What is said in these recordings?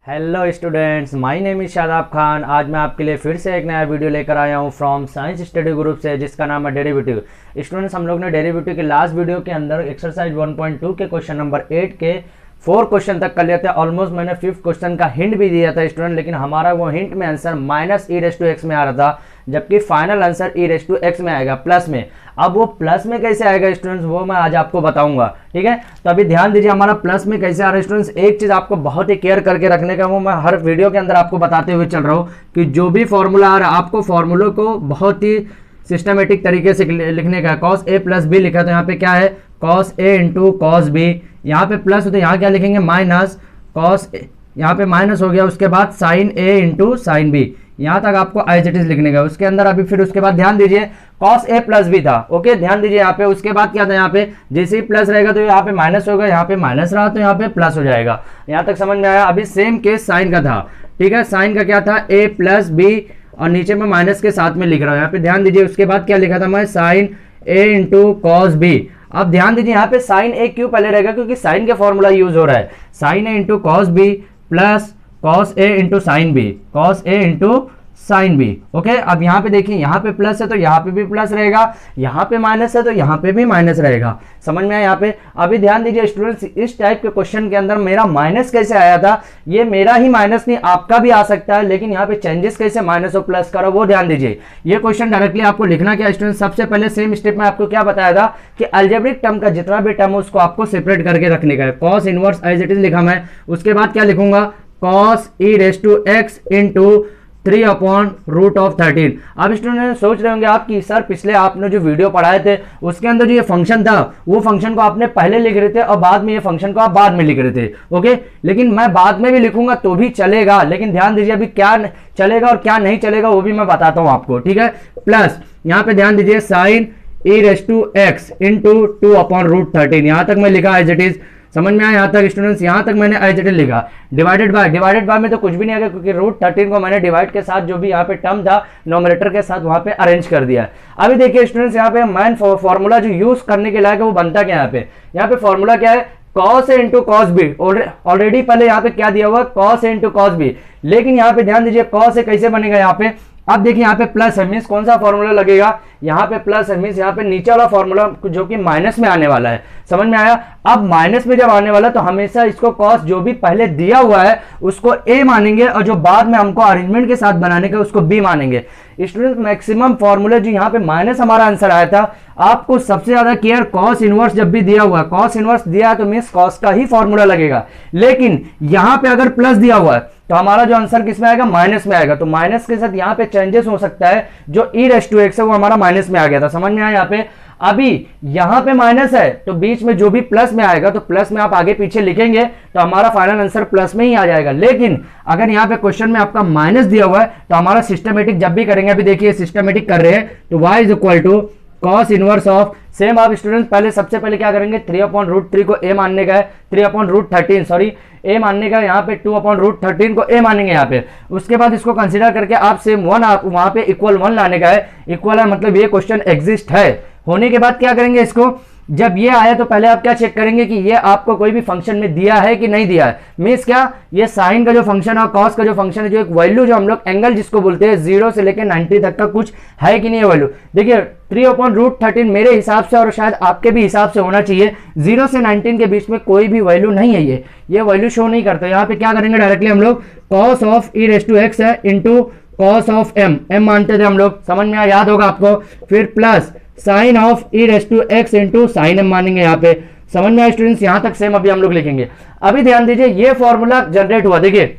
Hello students, my name is Shadab Khan. आज मैं आपके लिए फिर से एक नया वीडियो लेकर आया हूं फ्रॉम साइंस स्टडी ग्रुप से, जिसका नाम है डेरिवेटिव। स्टूडेंट्स, हम लोग ने डेरिवेटिव के लास्ट वीडियो के अंदर एक्सरसाइज 1.2 के क्वेश्चन नंबर 8 के 4 क्वेश्चन तक कर लिया था। ऑलमोस्ट मैंने 5th क्वेश्चन का हिंट भी दिया था स्टूडेंट, लेकिन हमारा वो हिंट में answer minus e raise to x में आ रहा था, जबकि final answer e raise to x में आएगा, प्लस में। अब वो प्लस में कैसे आएगा स्टूडेंट्स, वो मैं आज आपको बताऊंगा, ठीक है। तो अभी ध्यान दीजिए हमारा प्लस में कैसे आ रहा है स्टूडेंट्स। एक चीज आपको बहुत ही केयर करके रखने का, वो मैं हर वीडियो के अंदर आपको बताते हुए चल रहा हूँ कि जो भी फॉर्मूला आ रहा है आपको फॉर्मूलों को बहुत ही सिस्टमेटिक तरीके से लिखने का है। कॉस ए प्लस बी लिखा, तो यहाँ पे क्या है cos A into cos B, यहाँ पे प्लस होता है, यहाँ क्या लिखेंगे माइनस कॉस, यहाँ पे माइनस हो गया, उसके बाद साइन ए इंटू साइन बी, यहाँ तक आपको एज इट इज लिखने का। उसके अंदर अभी फिर उसके बाद ध्यान दीजिए कॉस ए प्लस बी था, ओके, ध्यान दीजिए यहाँ पे। उसके बाद क्या था, यहाँ पे जैसे ही प्लस रहेगा तो यहाँ पे माइनस होगा, यहाँ पे माइनस रहा तो यहाँ पे प्लस हो जाएगा। यहाँ तक समझ में आया। अभी सेम केस साइन का था, ठीक है। साइन का क्या था, ए प्लस बी, और नीचे में माइनस के साथ में लिख रहा हूँ, यहाँ पे ध्यान दीजिए। उसके बाद क्या लिखा था मैं, साइन ए इंटू कॉस बी। अब ध्यान दीजिए यहाँ पे साइन ए क्यों पहले रहेगा, क्योंकि साइन के फॉर्मूला यूज हो रहा है। साइन ए into cos B plus cos ए इंटू साइन बी, कॉस ए इंटू साइन बी, ओके। अब यहाँ पे देखिए, यहाँ पे प्लस है तो यहाँ पे भी प्लस रहेगा, यहाँ पे माइनस है तो यहाँ पे भी माइनस रहेगा। समझ में आया यहाँ पे। अभी ध्यान दीजिए स्टूडेंट्स, इस टाइप के क्वेश्चन के अंदर मेरा माइनस कैसे आया था, ये मेरा ही माइनस नहीं आपका भी आ सकता है, लेकिन यहाँ पे चेंजेस कैसे माइनस और प्लस करो वो ध्यान दीजिए। ये क्वेश्चन डायरेक्टली आपको लिखना क्या स्टूडेंट, सबसे पहले सेम स्टेप में आपको क्या बताया था कि अलजेब्रिक टर्म का जितना भी टर्म है उसको आपको सेपरेट करके रखने का है। Cos inverse as it is लिखा मैं, उसके बाद क्या लिखूंगा, cos e raise to x into 3/√13। अब स्टूडेंट सोच रहे होंगे आप कि सर पिछले आपने जो वीडियो पढ़ाए थे उसके अंदर जो ये फंक्शन था वो फंक्शन को आपने पहले लिख रहे थे और बाद में ये फंक्शन को आप बाद में लिख रहे थे, ओके। लेकिन मैं बाद में भी लिखूंगा तो भी चलेगा, लेकिन ध्यान दीजिए अभी क्या चलेगा और क्या नहीं चलेगा वो भी मैं बताता हूं आपको, ठीक है। प्लस यहाँ पे ध्यान दीजिए sine e raise to x into 2/√13, यहां तक मैं लिखा एज इट इज। समझ में आया यहाँ तक स्टूडेंट्स, यहाँ तक मैंने एज इट इज लिखा। डिवाइडेड बाय में तो कुछ भी नहीं आएगा, क्योंकि √13 को मैंने डिवाइड के साथ जो भी यहाँ पे टर्म था नोमिनेटर के साथ वहां पे अरेंज कर दिया। अभी देखिए स्टूडेंट्स, यहाँ पे मेन फॉर्मूला जो यूज करने के लायक है वो बनता क्या है, यहाँ पे फॉर्मूला क्या है, cos A into cos B. Already पहले यहाँ पे क्या दिया हुआ है, cos A into cos B, लेकिन यहाँ पे ध्यान दीजिए कॉस ए कैसे बनेगा, यहाँ पे अब देखिए यहाँ पे प्लस है, मीन्स कौन सा फॉर्मूला लगेगा, यहाँ पे प्लस है, मीन्स यहाँ पे नीचे वाला फॉर्मूला जो कि माइनस में आने वाला है। समझ में आया। अब माइनस में जब आने वाला तो हमेशा इसको कॉस जो भी पहले दिया हुआ है उसको ए मानेंगे, और जो बाद में हमको अरेंजमेंट के साथ बनाने का उसको बी मानेंगे। स्टूडेंट मैक्सिमम फॉर्मूले जो यहाँ पे माइनस हमारा आंसर आया था, आपको सबसे ज्यादा केयर कॉस इनवर्स जब भी दिया हुआ है, कॉस इनवर्स दिया है तो मीन्स कॉस का ही फॉर्मूला लगेगा। लेकिन यहाँ पे अगर प्लस दिया हुआ है तो हमारा जो आंसर किस में आएगा, माइनस में आएगा। तो माइनस के साथ यहाँ पे चेंजेस हो सकता है, जो ई रेस टू एक्स है वो हमारा माइनस में आ गया था। समझ में आया यहाँ पे। अभी यहाँ पे माइनस है तो बीच में जो भी प्लस में आएगा तो प्लस में आप आगे पीछे लिखेंगे तो हमारा फाइनल आंसर प्लस में ही आ जाएगा। लेकिन अगर यहाँ पे क्वेश्चन में आपका माइनस दिया हुआ है तो हमारा सिस्टमेटिक जब भी करेंगे, अभी देखिए सिस्टमेटिक कर रहे हैं तो y is equal to cos inverse of, same आप स्टूडेंट पहले सबसे पहले क्या करेंगे, 3/√3 को a मानने का है, 3/√13 सॉरी a मानने का, यहाँ पे 2/√13 को a मानेंगे यहाँ पे। उसके बाद इसको कंसीडर करके आप सेम 1 आप वहां पे इक्वल 1 लाने का है। इक्वल है मतलब ये क्वेश्चन एग्जिस्ट है। होने के बाद क्या करेंगे, इसको जब ये आया तो पहले आप क्या चेक करेंगे कि ये आपको कोई भी फंक्शन में दिया है कि नहीं दिया है। मीन्स क्या, ये साइन का जो फंक्शन और कॉस का जो फंक्शन है, जो एक वैल्यू जो हम लोग एंगल जिसको बोलते हैं 0 से लेकर 90 तक का कुछ है कि नहीं है वैल्यू। देखिए 3/√13 मेरे हिसाब से और शायद आपके भी हिसाब से होना चाहिए, 0 से 19 के बीच में कोई भी वैल्यू नहीं है, ये वैल्यू शो नहीं करता। यहाँ पे क्या करेंगे डायरेक्टली हम लोग, cos of e raise to x है इंटू कॉस ऑफ एम मानते थे हम लोग, समझ में याद होगा आपको। फिर plus sine of e raise to x into sine m मानेंगे यहाँ पे। समझ में आया स्टूडेंट्स, यहाँ तक सेम अभी हम लोग लिखेंगे। अभी ध्यान दीजिए ये फॉर्मूला जनरेट हुआ, देखिए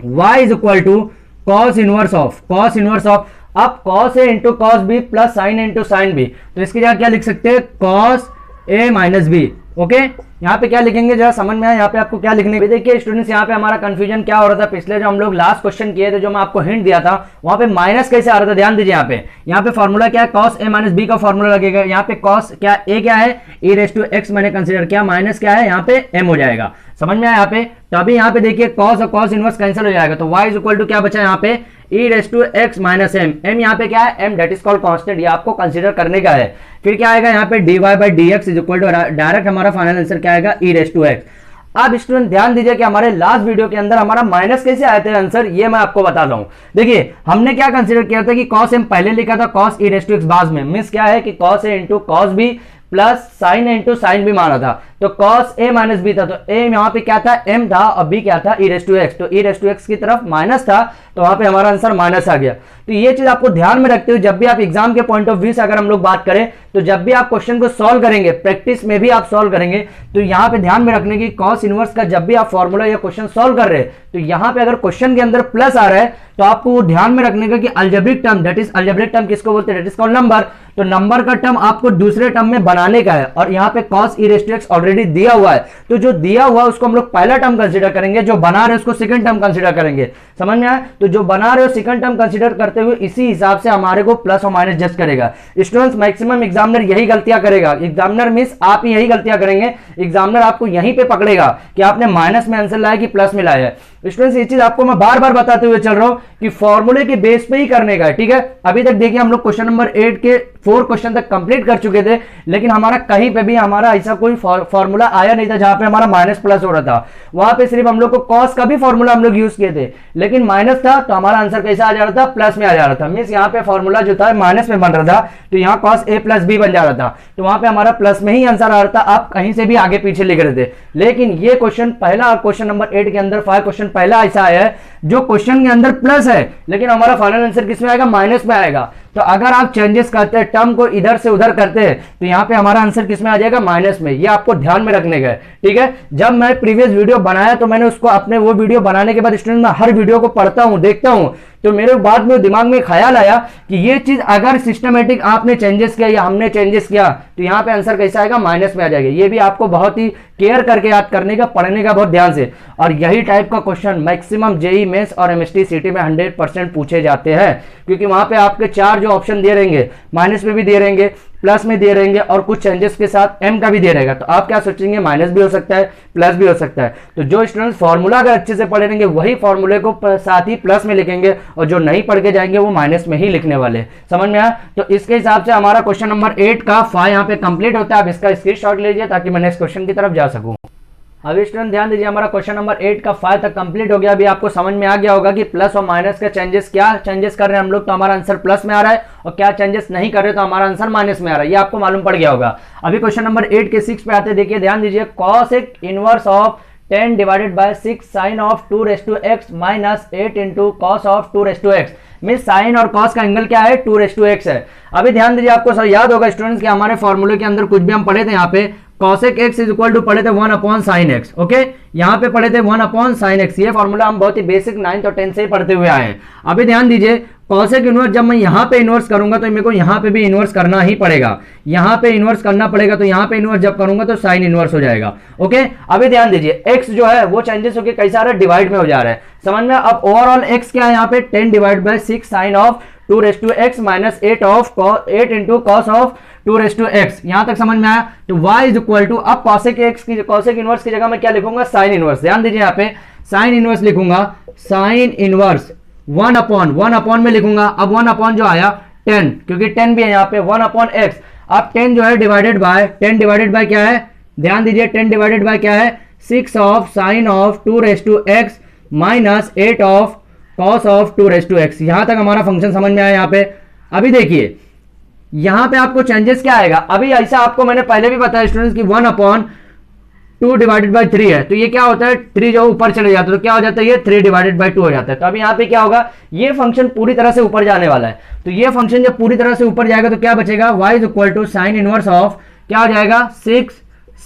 y is equal to cos inverse of, cos inverse of, अब कॉस ए into cos B plus sine into sine b, तो इसकी जगह क्या लिख सकते हैं, cos a minus b, okay. यहाँ पे क्या लिखेंगे जरा समझ में आया, यहाँ पे आपको क्या लिखने। देखिए स्टूडेंट्स यहाँ पे हमारा कंफ्यूजन क्या हो रहा था, पिछले जो हम लोग लास्ट क्वेश्चन किए थे जो मैं आपको हिंट दिया था वहां पे माइनस कैसे आ रहा था। ध्यान दीजिए यहाँ पे फॉर्मूला क्या है, कॉस ए माइनस बी का फॉर्मूला लगेगा। यहाँ पे कॉस क्या ए क्या है, ई रेस टू एक्स मैंने कंसीडर किया, माइनस क्या है यहाँ पे एम हो जाएगा। समझ में आया यहाँ पे। तो अभी यहाँ पे देखिए कॉस और कॉस इनवर्स कैंसिल हो जाएगा, तो y इज इक्वल टू क्या बचा यहाँ पे, e raise to x minus m. M यहाँ पे क्या है, m that is called constant, ये आपको कंसीडर करने का है। फिर क्या आएगा यहाँ पे dy by d x is equal to, direct हमारा फाइनल आंसर क्या आएगा, ई रेस टू एक्स। अब स्टूडेंट ध्यान दीजिए कि हमारे लास्ट वीडियो के अंदर हमारा माइनस कैसे आए थे आंसर, ये मैं आपको बताता हूं। देखिए हमने क्या कंसीडर किया था कि cos m पहले लिखा था cos e raise to x बाद में, मींस क्या है कि cos a into cos b plus sine A into sine b माना था, तो cos a माइनस बी था, तो a यहाँ पे क्या था m था और b क्या था e रेज़ टू x, तो e रेज़ टू x की तरफ माइनस था, तो वहां पे हमारा आंसर माइनस आ गया। तो ये चीज आपको ध्यान में रखते हुए जब भी आप एग्जाम के पॉइंट ऑफ व्यू से अगर हम लोग बात करें, तो जब भी आप क्वेश्चन को सॉल्व करेंगे, प्रैक्टिस में भी आप सॉल्व करेंगे, तो यहाँ पे ध्यान में रखने की cos इनवर्स का जब भी आप फॉर्मूला या क्वेश्चन सॉल्व कर रहे हैं, तो यहाँ पे अगर क्वेश्चन के अंदर प्लस आ रहा है तो आपको वो ध्यान में रखने का कि algebraic term, that is algebraic term किसको बोलते हैं, दैट इज कॉल्ड नंबर, तो नंबर का टर्म आपको दूसरे टर्म में बनाने का है, और यहाँ पे cos e raise to x already दिया हुआ है, तो जो दिया हुआ है उसको हम लोग पहला टर्म कंसीडर करेंगे, जो बना रहे उसको सेकंड टर्म कंसीडर करेंगे। समझ में आया? तो जो बना रहे हो सेकंड टर्म कंसीडर करते हुए इसी हिसाब से हमारे को प्लस और माइनस जज करेगा। स्टूडेंट्स मैक्सिमम एग्जामिनर यही गलतियां करेगा, एग्जामिनर मींस आप ही यही गलतियां करेंगे, एग्जामिनर आपको यहीं पे पकड़ेगा कि आपने माइनस में आंसर लाया कि प्लस में लाया है। स्टूडेंट्स ये चीज आपको मैं बार बार बताते हुए चल रहा हूं कि फॉर्मूले के बेस पे ही करने का है, ठीक है। अभी तक देखिए हम लोग क्वेश्चन नंबर 8 के 4 क्वेश्चन तक कंप्लीट कर चुके थे, लेकिन हमारा कहीं पे भी हमारा ऐसा कोई फॉर्मूला आया नहीं था जहां पे हमारा माइनस प्लस हो रहा था। वहां पे सिर्फ हम लोग को कॉस का भी फॉर्मूला हम लोग यूज किए थे, लेकिन माइनस था तो हमारा आंसर कैसा आ जा रहा था, प्लस में आ जा रहा था। मींस यहाँ पे फॉर्मूला जो था माइनस में बन रहा था, तो यहाँ cos a प्लस बी बन जा रहा था, तो वहां पे हमारा प्लस में ही आंसर आ रहा था, आप कहीं से भी आगे पीछे लिख रहे थे। लेकिन ये क्वेश्चन पहला, क्वेश्चन नंबर 8 के अंदर 5 क्वेश्चन पहला ऐसा आया है जो क्वेश्चन के अंदर प्लस है, लेकिन हमारा फाइनल आंसर किस में आएगा, माइनस में आएगा। तो अगर आप चेंजेस करते हैं, टर्म को इधर से उधर करते हैं, तो यहाँ पे हमारा आंसर किस में आ जाएगा, माइनस में। ये आपको ध्यान में रखने का है, ठीक है। जब मैं प्रीवियस वीडियो बनाया तो मैंने उसको अपने वो वीडियो बनाने के बाद स्टूडेंट मैं हर वीडियो को पढ़ता हूँ, देखता हूँ, तो मेरे बाद में दिमाग में ख्याल आया कि ये चीज अगर सिस्टमेटिक आपने चेंजेस किया या हमने चेंजेस किया, तो यहाँ पे आंसर कैसा आएगा, माइनस में आ जाएगा। ये भी आपको बहुत ही केयर करके याद करने का, पढ़ने का बहुत ध्यान से। और यही टाइप का क्वेश्चन मैक्सिमम जेई मेंस और एमएसटी सीटी में 100% पूछे जाते हैं, क्योंकि वहां पे आपके 4 जो ऑप्शन दे रहेंगे, माइनस में भी दे रहेंगे, प्लस में दे रहेंगे, और कुछ चेंजेस के साथ एम का भी दे रहेगा। तो आप क्या सोचेंगे, माइनस भी हो सकता है, प्लस भी हो सकता है। तो जो स्टूडेंट्स फॉर्मूला अगर अच्छे से पढ़ लेंगे वही फॉर्मूले को साथ ही प्लस में लिखेंगे, और जो नहीं पढ़ के जाएंगे वो माइनस में ही लिखने वाले। समझ में आया? तो इसके हिसाब से हमारा क्वेश्चन नंबर 8 का 5 यहाँ पे कंप्लीट होता है। आप इसका स्क्रीनशॉट लीजिए ताकि मैं नेक्स्ट क्वेश्चन की तरफ जा सकूं। अभी स्टूडेंट ध्यान दीजिए, हमारा क्वेश्चन नंबर 8 का 5 तक कंप्लीट हो गया। अभी आपको समझ में आ गया होगा कि प्लस और माइनस का चेंजेस, क्या चेंजेस कर रहे हैं हम लोग तो हमारा आंसर प्लस में आ रहा है, और क्या चेंजेस नहीं कर रहे तो हमारा आंसर माइनस में आ रहा है। ये आपको मालूम पड़ गया होगा। अभी क्वेश्चन नंबर 8 के 6 पे आते, देखिए ध्यान दीजिए, cosec inverse of 10 divided by 6 sine of 2 raise to x minus 8 into cos of 2 raise to x। Means sine और कॉस का एंगल क्या है, 2 रेज़ टू x है। अभी ध्यान दीजिए, आपको सब याद होगा स्टूडेंट्स कि हमारे फॉर्मूले के अंदर कुछ भी हम पढ़े थे, यहाँ पे cosec x is equal to पढ़े थे 1 अपॉन साइन x, ओके। यहाँ पे पढ़े थे 1 अपॉन साइन x। ये फॉर्मूला हम बहुत ही बेसिक 9th और 10th से ही पढ़ते हुए आए हैं। अभी ध्यान दीजिए, cosec इनवर्स जब मैं यहाँ पे इनवर्स करूंगा तो मेरे को यहाँ पे भी इनवर्स करना ही पड़ेगा, यहाँ पे इनवर्स करना पड़ेगा, तो यहाँ पे इनवर्स जब करूंगा तो साइन इनवर्स हो जाएगा, ओके। अभी ध्यान दीजिए, x जो है वो चेंजेस होकर कैसा आ रहा है, डिवाइड में हो जा रहा है। समझ में? अब ओवरऑल x क्या है यहाँ पे, 10 divide by 6 sine of 2 raise to x minus 8 into cos of 2 raise to x। यहां तक समझ में आया? तो y इज इक्वल टू, अब cosec x की, cosec इनवर्स की जगह मैं क्या लिखूंगा, साइन इनवर्स। ध्यान दीजिए, यहाँ पे साइन इनवर्स लिखूंगा, साइन इनवर्स 1 अपॉन में लिखूंगा। अब 1 अपॉन जो आया 10, क्योंकि 10 भी है यहाँ पे, 1 अपॉन x। अब 10 जो है डिवाइडेड बाय, 10 डिवाइडेड बाय क्या है, ध्यान दीजिए 10 डिवाइडेड बाय क्या है, 6 of sine of 2 raise to x minus 8 of cos of 2 raise to x। यहां तक हमारा फंक्शन समझ में आया यहाँ पे। अभी देखिए यहां पे आपको चेंजेस क्या आएगा, अभी ऐसा आपको मैंने पहले भी बताया स्टूडेंट्स कि 1 अपॉन 2 डिवाइडेड बाय 3 है, तो ये क्या होता है, 3 जो ऊपर चले जाता है तो क्या हो जाता है, ये 3 डिवाइडेड बाय 2 हो जाता है। तो अभी यहाँ पे क्या होगा, ये फंक्शन पूरी तरह से ऊपर जाने वाला है। तो ये फंक्शन जब पूरी तरह से ऊपर जाएगा तो क्या बचेगा, y is equal to sine inverse of क्या हो जाएगा, 6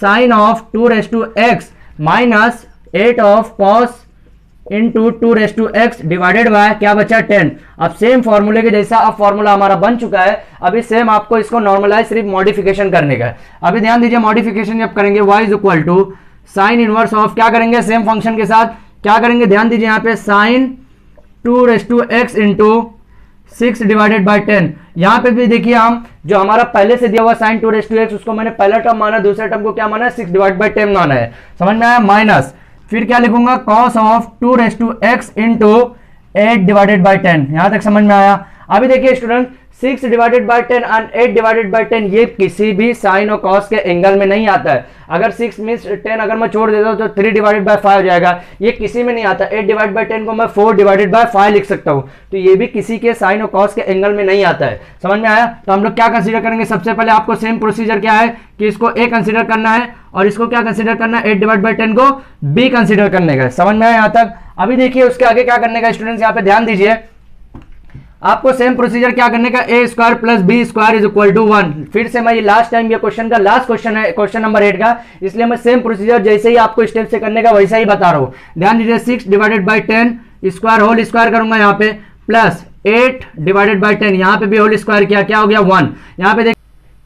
sine of 2 raise to x minus 8 of cos into 2 raise to x divided by क्या बचा, 10। अब सेम फॉर्मूले के जैसा अब फॉर्मूला हमारा बन चुका है। अभी सेम आपको इसको नॉर्मलाइज सिर्फ मॉडिफिकेशन करने का है। अभी ध्यान दीजिए, मॉडिफिकेशन जब करेंगे y is equal to sine inverse of क्या करेंगे, सेम फंक्शन के साथ क्या करेंगे, ध्यान दीजिए यहाँ पे sine 2 raise to x into 6 divided by 10। यहाँ पे भी देखिए, हम जो हमारा पहले से दिया हुआ साइन 2 रेज़ टू x उसको मैंने पहला टर्म माना, दूसरे टर्म को क्या माना, 6 डिवाइड बाय 10 माना है। समझ में आया? माइनस फिर क्या लिखूंगा, cos of 2 raise to x into 8 divided by 10। यहां तक समझ में आया? अभी देखिए student, 6 divided by 10 and 8 divided by 10 ये किसी भी साइन और कॉस के एंगल में नहीं आता है। अगर 6 में 10 अगर मैं छोड़ देता हूं तो 3 डिवाइडेड बाय 5 हो जाएगा, ये किसी में नहीं आता। 8 डिवाइड बाय 10 को मैं 4 डिवाइडेड बाय 5 लिख सकता हूं, तो ये भी किसी के साइन और कॉस के एंगल में नहीं आता है। समझ में आया? तो हम लोग क्या कंसीडर करेंगे, सबसे पहले आपको सेम प्रोसीजर क्या है कि इसको ए कंसीडर करना है और इसको क्या कंसीडर करना है, 8 डिवाइड बाय 10 को बी कंसीडर करने का। समझ में आया यहां तक? अभी देखिए उसके आगे क्या करने का स्टूडेंट्स, यहाँ पे ध्यान दीजिए, आपको सेम प्रोसीजर क्या करने का, a square plus b square is equal to 1। फिर से मैं ये लास्ट टाइम ये क्वेश्चन का लास्ट क्वेश्चन है, क्वेश्चन नंबर 8 का, इसलिए मैं सेम प्रोसीजर जैसे ही आपको स्टेप से करने का वैसा ही बता रहा हूं। ध्यान दीजिए, 6 divided by 10 square whole square करूंगा यहाँ पे, प्लस 8 डिवाइडेड बाय 10 यहाँ पे भी होल स्क्वायर किया, क्या हो गया 1। यहाँ पे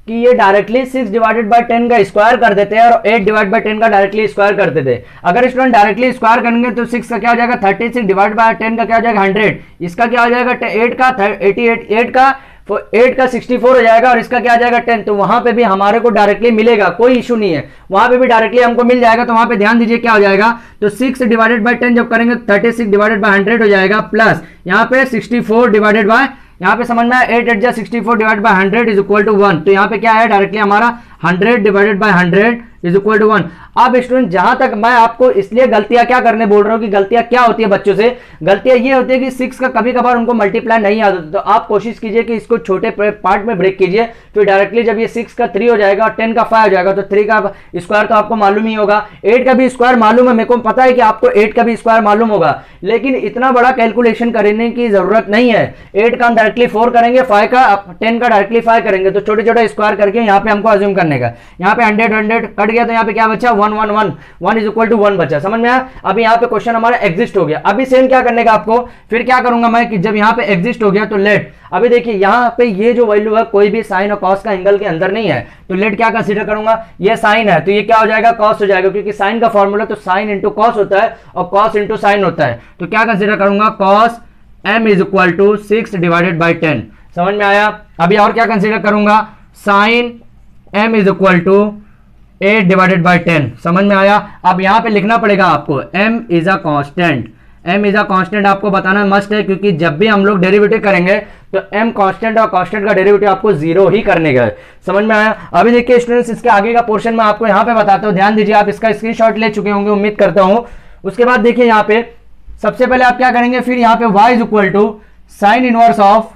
कि ये डायरेक्टली 6 डिवाइडेड बाय 10 का स्क्वायर कर देते हैं और 8 डिवाइड बाय 10 का डायरेक्टली स्क्वायर करते थे। अगर स्टूडेंट डायरेक्टली स्क्वायर करेंगे तो 6 का क्या हो जाएगा 36 डिवाइड बाय 10 का क्या हो जाएगा 100, इसका क्या हो जाएगा 8 का 88, 8 का 64 हो जाएगा और इसका क्या आ जाएगा 10। तो वहां पे भी हमारे को डायरेक्टली मिलेगा, कोई इशू नहीं है, वहां पे भी डायरेक्टली हमको मिल जाएगा। तो वहां पे ध्यान दीजिए क्या हो जाएगा, तो 6 डिवाइडेड बाय 10 जब करेंगे 36 डिवाइडेड बाय 100 हो जाएगा, प्लस यहाँ पे 64 डिवाइडेड बाय, यहाँ पे समझ में आया 8 8 64 divide by 100 is equal to 1। तो यहाँ पे क्या है डायरेक्टली हमारा 100 divided by 100 is equal to 1। अब स्टूडेंट जहां तक मैं आपको इसलिए गलतियां क्या करने बोल रहा हूं कि गलतियां क्या होती है बच्चों से, गलतियां ये होती है कि 6 का कभी कभार उनको मल्टीप्लाई नहीं याद होता। तो आप कोशिश कीजिए कि इसको छोटे पार्ट में ब्रेक कीजिए, फिर डायरेक्टली जब ये 6 का 3 हो जाएगा और 10 का 5 हो जाएगा तो 3 का स्क्वायर तो आपको मालूम ही होगा, 8 का भी स्क्वायर मालूम है, मेरे को पता है कि आपको 8 का भी स्क्वायर मालूम होगा, लेकिन इतना बड़ा कैलकुलेशन करने की जरूरत नहीं है। 8 का हम डायरेक्टली 4 करेंगे, 5 का 10 का डायरेक्टली 5 करेंगे, तो छोटे छोटे स्क्वायर करके यहाँ पे हमको अज्यूम करने का। यहाँ पे 100 कट गया तो यहाँ पे क्या बचा 1 1 1 1 इज इक्वल टू 1 बचा। समझ में आया? अभी यहाँ पे क्वेश्चन हमारा एग्जिस्ट हो गया। अभी सेम क्या करने का आपको, फिर क्या करूंगा मैं कि जब यहाँ पे एग्जिस्ट हो गया तो लेट, अभी देखिए यहाँ पे ये जो वैल्यू है कोई भी साइन और कॉस का एंगल के अंदर नहीं है, तो लेट क्या कंसीडर करूंगा, ये साइन है तो ये क्या हो जाएगा कॉस हो जाएगा, क्योंकि साइन का फॉर्मूला तो साइन इंटू कॉस होता है और कॉस इंटू साइन होता है। तो क्या कंसीडर करूंगा, cos m is equal to 6 divided by 10। समझ में आया? अभी और क्या कंसीडर करूंगा, sine m is equal to 8 divided by 10। समझ में आया? अब यहां पे लिखना पड़ेगा आपको m is a constant, m is a constant आपको बताना मस्ट है, क्योंकि जब भी हम लोग डेरिवेटिव करेंगे तो m कांस्टेंट और कांस्टेंट का डेरिवेटिव आपको 0 ही करने का है। समझ में आया? अभी देखिए स्टूडेंट्स, इसके आगे का पोर्शन मैं आपको यहाँ पे बताता हूँ, ध्यान दीजिए, आप इसका स्क्रीनशॉट ले चुके होंगे उम्मीद करता हूँ। उसके बाद देखिए यहाँ पे सबसे पहले आप क्या करेंगे, फिर यहाँ पे y is equal to sine inverse of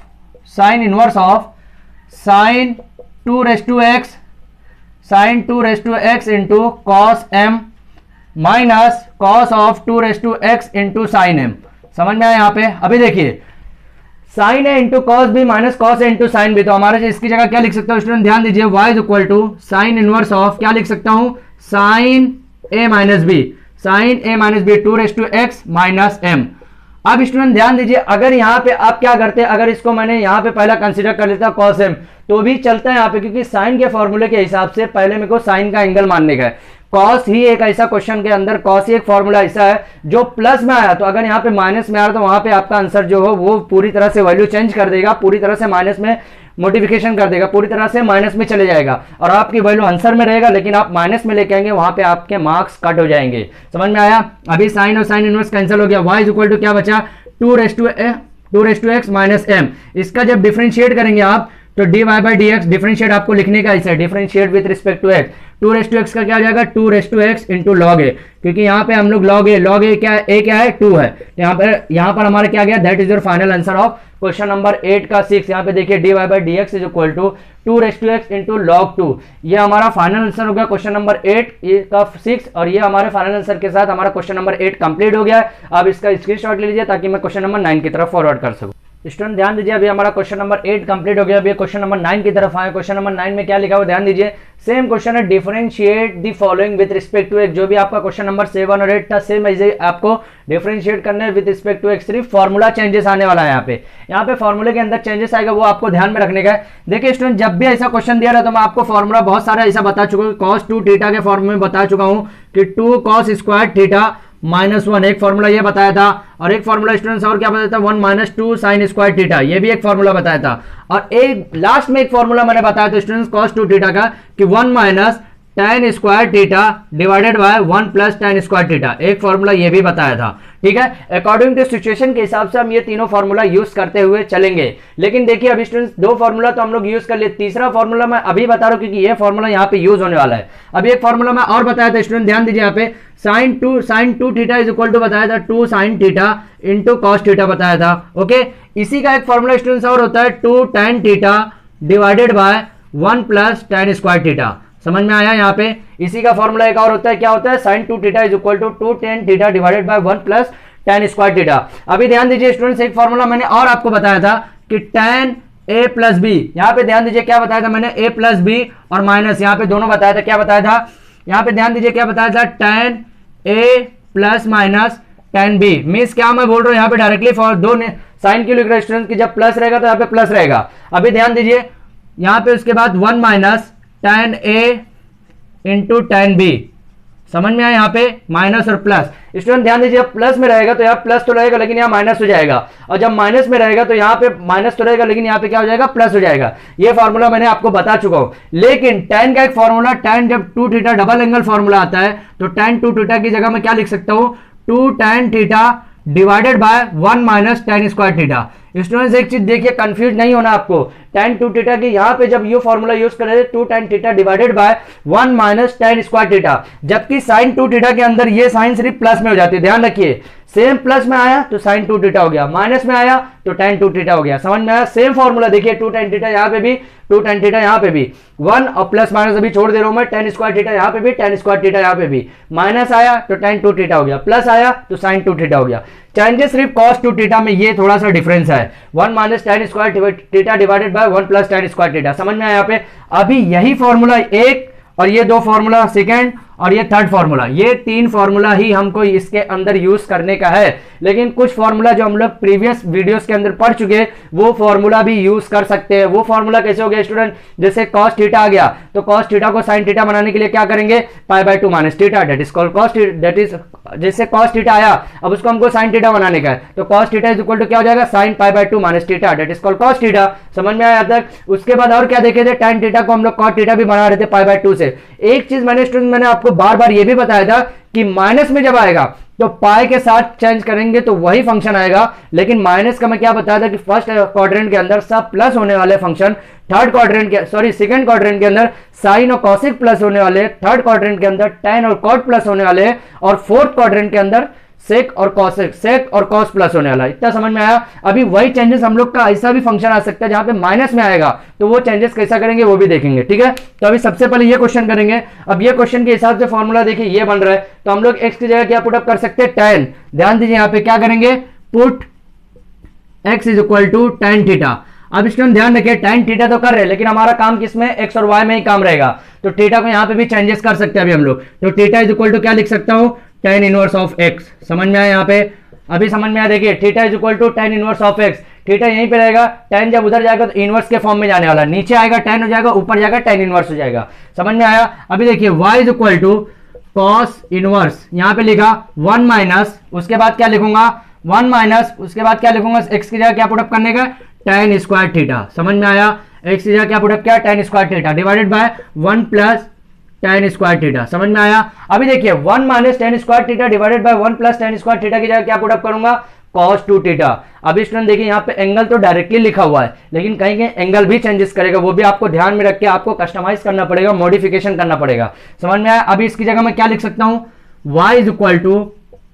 sine 2 raise to x sine 2 raise to x into cos m minus cos of 2 raise to x into sine m। समझ में आया? यहाँ पे अभी देखिए साइन है into cos b minus cos है into sine b, तो हमारे इसकी जगह क्या लिख सकता हूँ स्टूडेंट, ध्यान दीजिए, y is equal to sine inverse of क्या लिख सकता हूँ, sine a minus b, sine a minus b 2 raise to x minus m। अब स्टूडेंट ध्यान दीजिए, अगर यहाँ पे आप क्या करते हैं, अगर इसको मैंने यहाँ पे पहला कंसीडर कर लेता कॉस m तो भी चलता है यहाँ पे, क्योंकि साइन के फॉर्मूले के हिसाब से पहले मेरे को साइन का एंगल मानने का है। कॉस ही एक ऐसा क्वेश्चन के अंदर, कॉस ही एक फॉर्मूला ऐसा है जो प्लस में आया, तो अगर यहाँ पे माइनस में आ रहा तो वहां पे आपका आंसर जो हो वो पूरी तरह से वैल्यू चेंज कर देगा, पूरी तरह से माइनस में मॉडिफिकेशन कर देगा, पूरी तरह से माइनस में चले जाएगा और आपकी वैल्यू आंसर में रहेगा, लेकिन आप माइनस में लेके आएंगे, वहां पे आपके मार्क्स कट हो जाएंगे। समझ में आया? अभी साइन और साइन इनवर्स कैंसिल हो गया, y इज इक्वल टू क्या बचा, 2 raise to x minus m। इसका जब डिफरेंशिएट करेंगे आप तो dy by d x, differentiate आपको लिखने का ऐसा है, differentiate with respect to x, 2 raise to x का क्या हो जाएगा 2 raise to x into log a, क्योंकि यहाँ पे हम लोग लॉग ए क्या है, a क्या है 2 है, यहाँ पर हमारा क्या गया, that is your final answer of question number 8 का 6। यहाँ पे देखिए dy by d x is equal to 2 raise to x into log 2, ये हमारा फाइनल आंसर हो गया क्वेश्चन नंबर 8 का 6, और ये हमारे फाइनल आंसर के साथ हमारा क्वेश्चन नंबर 8 कंप्लीट हो गया है। अब इसका स्क्रीनशॉट ले लीजिए ताकि मैं क्वेश्चन नंबर 9 की तरफ फॉरवर्ड कर सकूं। स्टूडेंट ध्यान दीजिए, अभी हमारा क्वेश्चन नंबर 8 कंप्लीट हो गया, अभी क्वेश्चन नंबर 9 की तरफ आए। क्वेश्चन नंबर 9 में क्या लिखा हुआ ध्यान दीजिए, सेम क्वेश्चन है, differentiate the following with respect to x. जो भी आपका क्वेश्चन नंबर 7 और 8 था सेम ऐसे आपको डिफरेंशिएट करना है विद रिस्पेक्ट टू एक्स, सिर्फ फॉर्मूला चेंजेस आने वाला है। यहाँ पे फॉर्मूले के अंदर चेंजेस आएगा, वो आपको ध्यान में रखने का है। देखिए स्टूडेंट, जब भी ऐसा क्वेश्चन दिया रहा तो मैं आपको फॉर्मूला बहुत सारा ऐसा बता चुका हूँ, cos 2 थीटा के फॉर्मूले में बता चुका हूँ कि 2 cos स्क्वायर थीटा माइनस 1, एक फॉर्मूला ये बताया था, और एक फॉर्मूला स्टूडेंट्स और क्या बताया था, 1 माइनस 2 साइन स्क्वायर थीटा, ये भी एक फॉर्मूला बताया था, और एक लास्ट में एक फॉर्मूला मैंने बताया था स्टूडेंट्स cos 2 थीटा का कि 1 minus tan square theta divided by 1 plus tan square theta, एक फॉर्मूला ये भी बताया था। ठीक है, अकॉर्डिंग टू सिचुएशन के हिसाब से हम ये तीनों फार्मूला यूज करते हुए चलेंगे। लेकिन देखिए अभी स्टूडेंट्स दो फार्मूला तो हम लोग यूज कर लिए, तीसरा फार्मूला मैं अभी बता रहा हूं क्योंकि ये फार्मूला यहाँ पे यूज होने वाला है। अभी एक फार्मूला मैं और बताया था स्टूडेंट, ध्यान दीजिए यहाँ पे sin 2 theta is equal to बताया था 2 sin theta into cos theta बताया था। ओके, इसी का एक फार्मूला स्टूडेंट्स और होता है 2 tan theta divided by 1 plus tan square theta. समझ में आया? यहाँ पे इसी का फॉर्मूला एक और होता है, क्या होता है sin 2 theta is equal to 2 tan theta divided by 1 plus tan square theta. अभी ध्यान दीजिए स्टूडेंट्स, एक फॉर्मूला मैंने और आपको बताया था कि tan a प्लस बी, यहाँ पे ध्यान दीजिए क्या बताया था मैंने, a प्लस बी और माइनस यहाँ पे दोनों बताया था। क्या बताया था यहाँ पे? ध्यान दीजिए क्या बताया था, tan a plus minus tan b। Means क्या मैं बोल रहा हूँ यहाँ पे डायरेक्टली फॉर दो साइन क्यों लिख रहे हैं स्टूडेंट की, जब प्लस रहेगा तो यहाँ पे प्लस रहेगा। अभी ध्यान दीजिए यहाँ पे उसके बाद 1 minus tan a into tan b। समझ में आया? यहाँ पे माइनस और प्लस। स्टूडेंट ध्यान दीजिए प्लस में रहेगा तो यहाँ प्लस तो रहेगा लेकिन यहाँ माइनस हो जाएगा, और जब माइनस में रहेगा तो यहाँ पे माइनस तो रहेगा लेकिन यहाँ पे क्या हो जाएगा, प्लस हो जाएगा। ये फॉर्मूला मैंने आपको बता चुका हूं। लेकिन tan का एक फॉर्मूला, tan जब 2 थीटा डबल एंगल फॉर्मूला आता है तो tan 2 थीटा की जगह मैं क्या लिख सकता हूं, 2 tan theta divided by 1 minus tan square theta. Students एक चीज देखिए, कंफ्यूज नहीं होना आपको, tan 2 थीटा की यहाँ पे जब ये फॉर्मूला यूज कर रहे थे 2 tan theta divided by 1 minus tan square theta, जबकि sin 2 थीटा के अंदर ये साइन सिर्फ प्लस में हो जाती है। ध्यान रखिए, सेम प्लस में आया तो sin 2 थीटा हो गया, माइनस में आया तो tan 2 थीटा हो गया। समझ में आया? सेम फॉर्मूला देखिए, 2 tan थीटा यहाँ पे भी, 2 tan थीटा यहाँ पे भी, 1 और प्लस माइनस अभी छोड़ दे रहा हूं मैं, tan स्क्वायर थीटा यहाँ पे भी, tan स्क्वायर थीटा यहाँ पे भी, माइनस आया तो tan 2 थीटा हो गया, प्लस आया तो sin 2 थीटा हो गया। चेंजेस सिर्फ cos 2 थीटा में ये थोड़ा सा डिफरेंस है, 1 minus tan square theta divided by 1 plus tan square theta. समझ में आया? यहाँ पे अभी यही फॉर्मूला एक और ये दो फॉर्मूला सेकंड और ये थर्ड फॉर्मूला, ये तीन फॉर्मूला ही हमको इसके अंदर यूज करने का है। लेकिन कुछ फॉर्मूला जो हम लोग प्रीवियस वीडियोस के अंदर पढ़ चुके हैं वो फॉर्मूला भी यूज कर सकते हैं। वो फॉर्मूला कैसे हो गया स्टूडेंट, जैसे cos थीटा आ गया तो cos थीटा को sin थीटा बनाने के लिए क्या करेंगे, पाई by 2 minus theta, that is called cos theta. That is जैसे cos थीटा आया, अब उसको हमको sin थीटा बनाने का है तो cos theta is equal to क्या हो जाएगा, sin pi by 2 minus theta, that is called cos theta. समझ में आया तक? उसके बाद और क्या देखे थे, tan थीटा को हम लोग cot थीटा भी बना रहे थे पाई बाय 2 से। एक चीज मैंने आपको बार बार ये भी बताया था कि माइनस में जब आएगा तो पाई के साथ चेंज करेंगे तो वही फंक्शन आएगा। लेकिन माइनस का मैं क्या बताया था कि फर्स्ट क्वाड्रेंट के अंदर सब प्लस होने वाले फंक्शन, थर्ड क्वाड्रेंट के सेकंड क्वाड्रेंट के अंदर साइन और कॉसिक प्लस होने वाले, थर्ड क्वाड्रेंट के अंदर tan और cot प्लस होने वाले, और फोर्थ क्वाड्रेंट के अंदर सेक और कॉस प्लस होने वाला। इतना समझ में आया? अभी वही चेंजेस हम लोग का ऐसा भी फंक्शन आ सकता है जहां पे माइनस में आएगा तो वो चेंजेस कैसा करेंगे वो भी देखेंगे। ठीक है, तो अभी सबसे पहले ये क्वेश्चन करेंगे। अब ये क्वेश्चन के हिसाब से फॉर्मूला देखिए ये बन रहा है तो हम लोग x की जगह क्या पुटअप कर सकते हैं, tan। ध्यान दीजिए यहाँ पे क्या करेंगे, put x is equal to tan theta. अब स्टूडेंट ध्यान रखिए tan थीटा तो कर रहे हैं लेकिन हमारा काम किसमें, x और y में ही काम रहेगा, तो थीटा को यहाँ पे भी चेंजेस कर सकते हैं अभी हम लोग। तो थीटा इज इक्वल टू क्या लिख सकता हूँ, tan इनवर्स ऑफ x। समझ में आया? यहाँ पे अभी समझ में आया, देखिए theta is equal to tan inverse of x। Theta यहीं पे रहेगा, tan जब उधर जाएगा तो इनवर्स के फॉर्म में जाने वाला, नीचे आएगा tan हो जाएगा, ऊपर जाएगा tan इनवर्स हो जाएगा। समझ में आया? अभी देखिए y is equal to cos inverse, यहाँ पे लिखा 1 माइनस, उसके बाद क्या लिखूंगा 1 माइनस, उसके बाद क्या लिखूंगा, x की जगह क्या पुटअप करने का, tan स्क्वायर थीटा। समझ में आया? x की जगह क्या पुटअप किया, tan square theta divided by 1 plus tan square theta. समझ में आया? अभी देखिए 1 minus tan square theta divided by 1 plus tan square theta की जगह क्या पुटअप करूंगा, cos 2 थीटा। अभी स्टूडेंट देखिए यहाँ पे एंगल तो डायरेक्टली लिखा हुआ है लेकिन कहीं कहीं एंगल भी चेंजेस करेगा, वो भी आपको ध्यान में रख के आपको कस्टमाइज करना पड़ेगा, मॉडिफिकेशन करना पड़ेगा। समझ में आया? अभी इसकी जगह मैं क्या लिख सकता हूँ, y is equal to